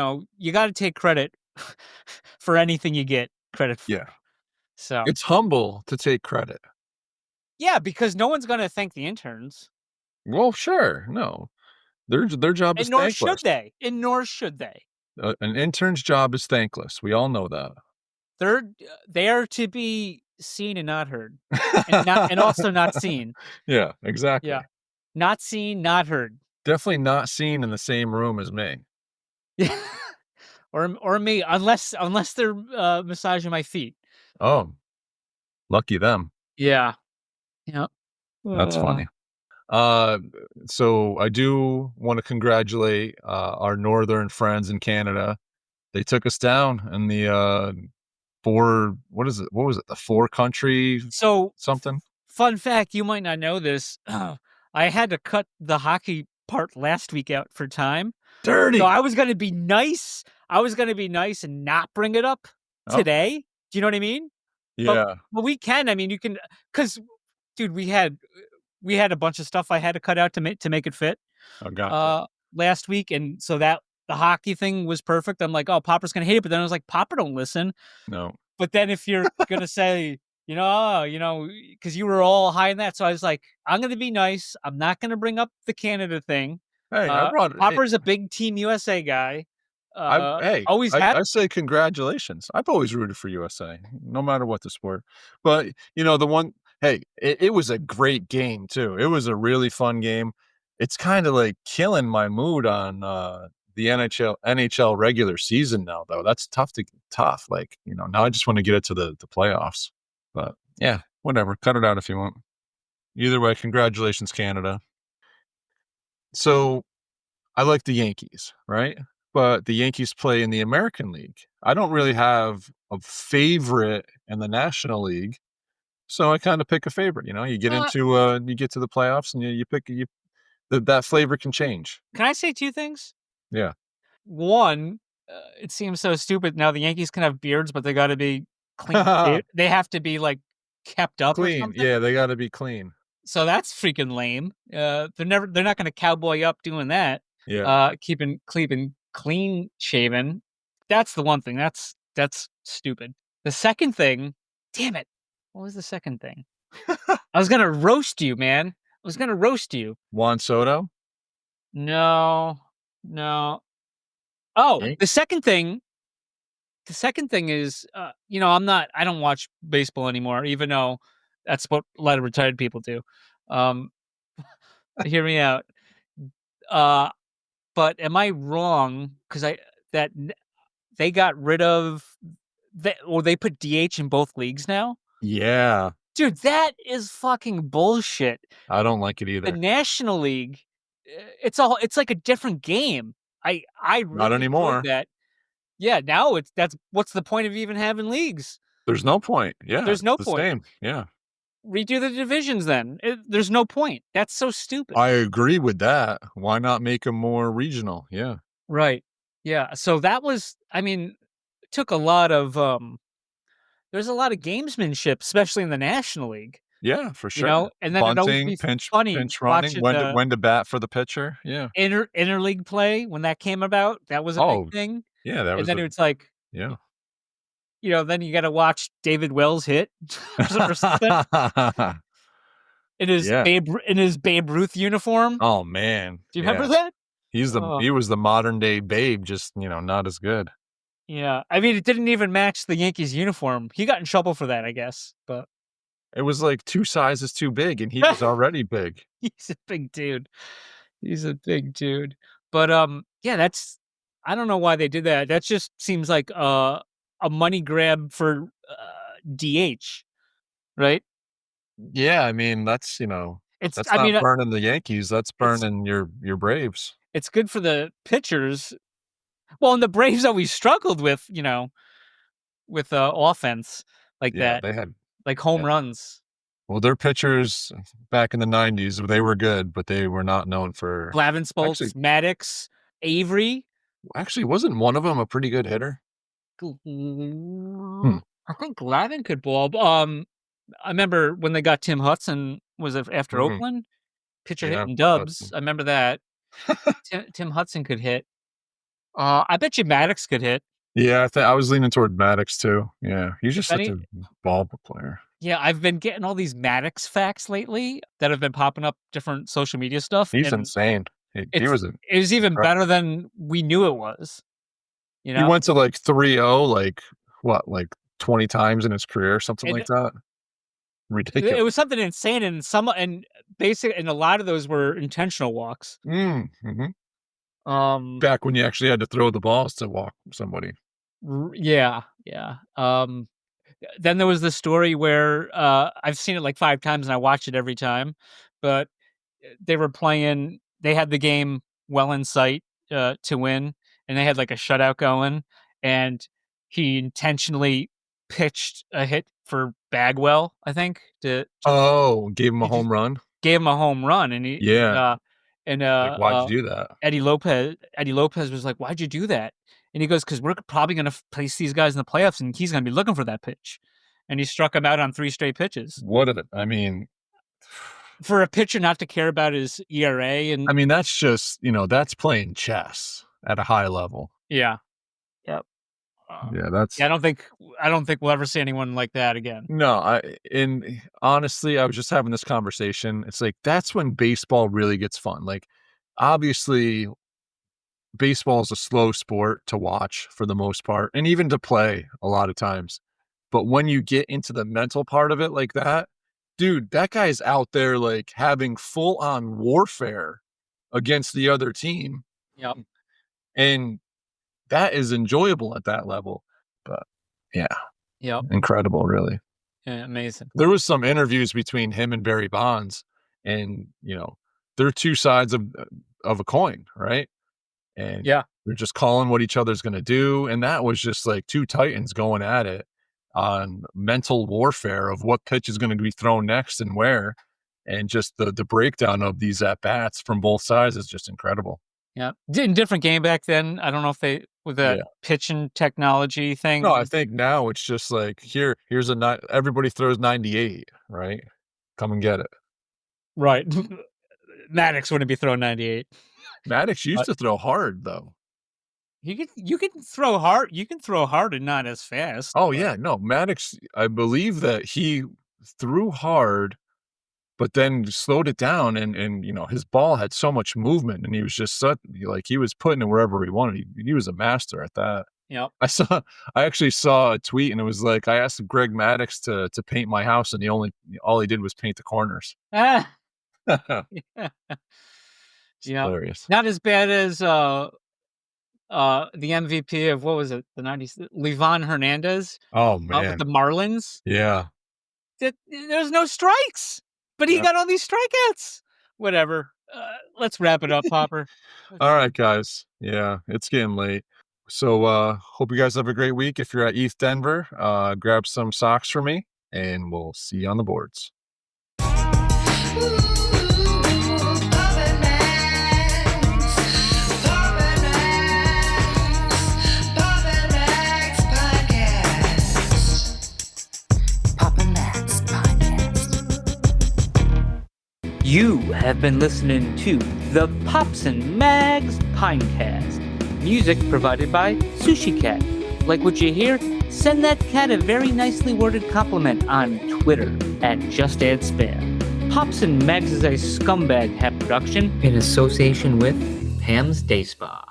got to take credit for anything you get credit for. Yeah, So, it's humble to take credit. yeah, because no one's going to thank the interns, Well, sure. No, their job is and nor should thankless. they. And nor should they. An intern's job is thankless. We all know that. They're there to be seen and not heard, and also not seen. Yeah, exactly. Yeah, not seen, not heard. Definitely not seen in the same room as me. Yeah, or me, unless they're massaging my feet. Oh, lucky them. Yeah, yeah. That's funny. So I do want to congratulate our northern friends in Canada. They took us down in the what is it? What was it? The 4-country So, something? fun fact, you might not know this. I had to cut the hockey part last week out for time. Dirty. So I was gonna be nice. I was gonna be nice and not bring it up Oh, today. Do you know what I mean? yeah. But we can. I mean, you can, because, dude, we had a bunch of stuff I had to cut out to make it fit I gotcha. last week, and so that the hockey thing was perfect. I'm like, oh, Popper's gonna hate it, but then I was like, Popper don't listen. No. But then if you're gonna say, because you were all high in that, so I was like, I'm gonna be nice. I'm not gonna bring up the Canada thing. Hey, I brought it. Popper's a big Team USA guy. Always had. I say congratulations. I've always rooted for USA, no matter what the sport. But it was a great game too. It was a really fun game. It's kind of like killing my mood on the NHL regular season now, though. That's tough. Like, now I just want to get it to the playoffs. But yeah, whatever. Cut it out if you want. Either way, congratulations, Canada. So I like the Yankees, right? But the Yankees play in the American League. I don't really have a favorite in the National League, so I kind of pick a favorite. You get Uh, you get to the playoffs, and you pick that flavor can change. can I say two things? Yeah, One, it seems so stupid now. The Yankees can have beards, but they got to be clean. They have to be like kept up or clean. something. Yeah, they got to be clean. So that's freaking lame. They're not going to cowboy up doing that. Yeah, Keeping clean shaven. That's the one thing. That's stupid. The second thing, damn it. What was the second thing? I was gonna roast you, man. I was gonna roast you. Juan Soto. No. Oh, Right? the second thing is, I don't watch baseball anymore, even though that's what a lot of retired people do. Hear me out. But am I wrong? Because they got rid of they put DH in both leagues now. Yeah, Dude, that is fucking bullshit. I don't like it The either. National League, it's like a different game. I really Not anymore. enjoyed that. Yeah, now what's the point of even having leagues? There's no point. Yeah, There's no it's the point. same. Yeah, Redo the divisions then. There's no point. That's so stupid. I agree with that. Why not make them more regional? Yeah. Right. Yeah. So that was, took a lot of there's a lot of gamesmanship, especially in the National League. Yeah, for sure. And then it'd always Bunting, be pinch funny running, watching when to bat for the pitcher. Yeah. interleague play when that came about. That was a big thing. Yeah, that And was then it's like, yeah. then you got to watch David Wells hit or something in his Yeah. Babe Ruth uniform. Oh man. Do you remember that? He was the modern day Babe, just not as good. Yeah, it didn't even match the Yankees uniform. He got in trouble for that, I guess. But It was like 2 sizes too big, and he was already big. he's a big dude. But yeah, I don't know why they did that. That just seems like a money grab for DH, right? Yeah, that's It's that's not burning the Yankees. That's burning your Braves. it's good for the pitchers. Well, and the Braves always struggled with offense like that, They had like home runs. Well, their pitchers back in the 90s, they were good, but they were not known for... Glavin Spolts, Actually- Maddox, Avery. Actually, wasn't one of them a pretty good hitter? I think Glavin could ball. I remember when they got Tim Hudson, was it after Mhm. Oakland? Pitcher Yeah, hitting dubs. Hudson. I remember that. Tim Hudson could hit. I bet you Maddox could hit. Yeah, I was leaning toward Maddox too. Yeah, he's just such Benny- a ball player. Yeah, I've been getting all these Maddox facts lately that have been popping up different social media stuff. He's and insane. He it's- was It was even incredible. better than we knew it was. You He know, went to like 3-0, like 20 times in his career, something And- like that. Ridiculous. it was something insane, and a lot of those were intentional walks. Mhm. Um, Back when you actually had to throw the balls to walk somebody. yeah. Then there was the story where I've seen it like 5 times and I watch it every time, but they had the game well in sight to win, and they had like a shutout going, and he intentionally pitched a hit for Bagwell, I think, Gave him a He home run. gave him a home run, and he Yeah. and Like, why'd you do that? Eddie Lopez was like, "Why'd you do that?" And he goes, "Because we're probably going to place these guys in the playoffs, and he's going to be looking for that pitch." And he struck him out on 3 straight pitches. I mean, For a pitcher not to care about his ERA, and that's just, that's playing chess at a high level. yep. Yeah, that's... Yeah, I don't think we'll ever see anyone like that again. No, honestly, I was just having this conversation. It's like, that's when baseball really gets fun. Like, obviously, baseball is a slow sport to watch for the most part, and even to play a lot of times. But when you get into the mental part of it like that, dude, that guy's out there like having full on warfare against the other team. Yep. And that is enjoyable at that level. But yeah, Yep. incredible, really. Yeah, amazing. There was some interviews between him and Barry Bonds, and they're two sides of a coin, right? And Yeah. they're just calling what each other's going to do, and that was just like two titans going at it on mental warfare of what pitch is going to be thrown next and where, and just the breakdown of these at bats from both sides is just incredible. Yeah, in different game back then. I don't know if they with that pitching technology thing. No, I think now it's just like here's everybody throws 98, right? Come and get it. Right. Maddox wouldn't be throwing 98. Maddox used to throw hard though. You can throw hard. You can throw hard and not as fast. Oh yeah, no, Maddox. I believe that he threw hard, but then slowed it down, and his ball had so much movement, and he was just he was putting it wherever he wanted. He was a master at that. Yep. I actually saw a tweet, and it was like, I asked Greg Maddox to paint my house, and all he did was paint the corners. Ah. It's Yeah. hilarious. Not as bad as the MVP of, what was it, the 90s, Livan Hernandez Oh with man, the Marlins. yeah. There's no strikes, but he Yeah. got all these strikeouts. Whatever. Let's wrap it up, Popper. All right, guys. Yeah, it's getting late. So hope you guys have a great week. If you're at East Denver, grab some socks for me, and we'll see you on the boards. Papa Max Podcast. You have been listening to the Pops and Mags Pinecast. Music provided by Sushi Cat. Like what you hear? Send that cat a very nicely worded compliment on Twitter at JustAddSpam. Pops and Mags is a Scumbag Hat production in association with Pam's Day Spa.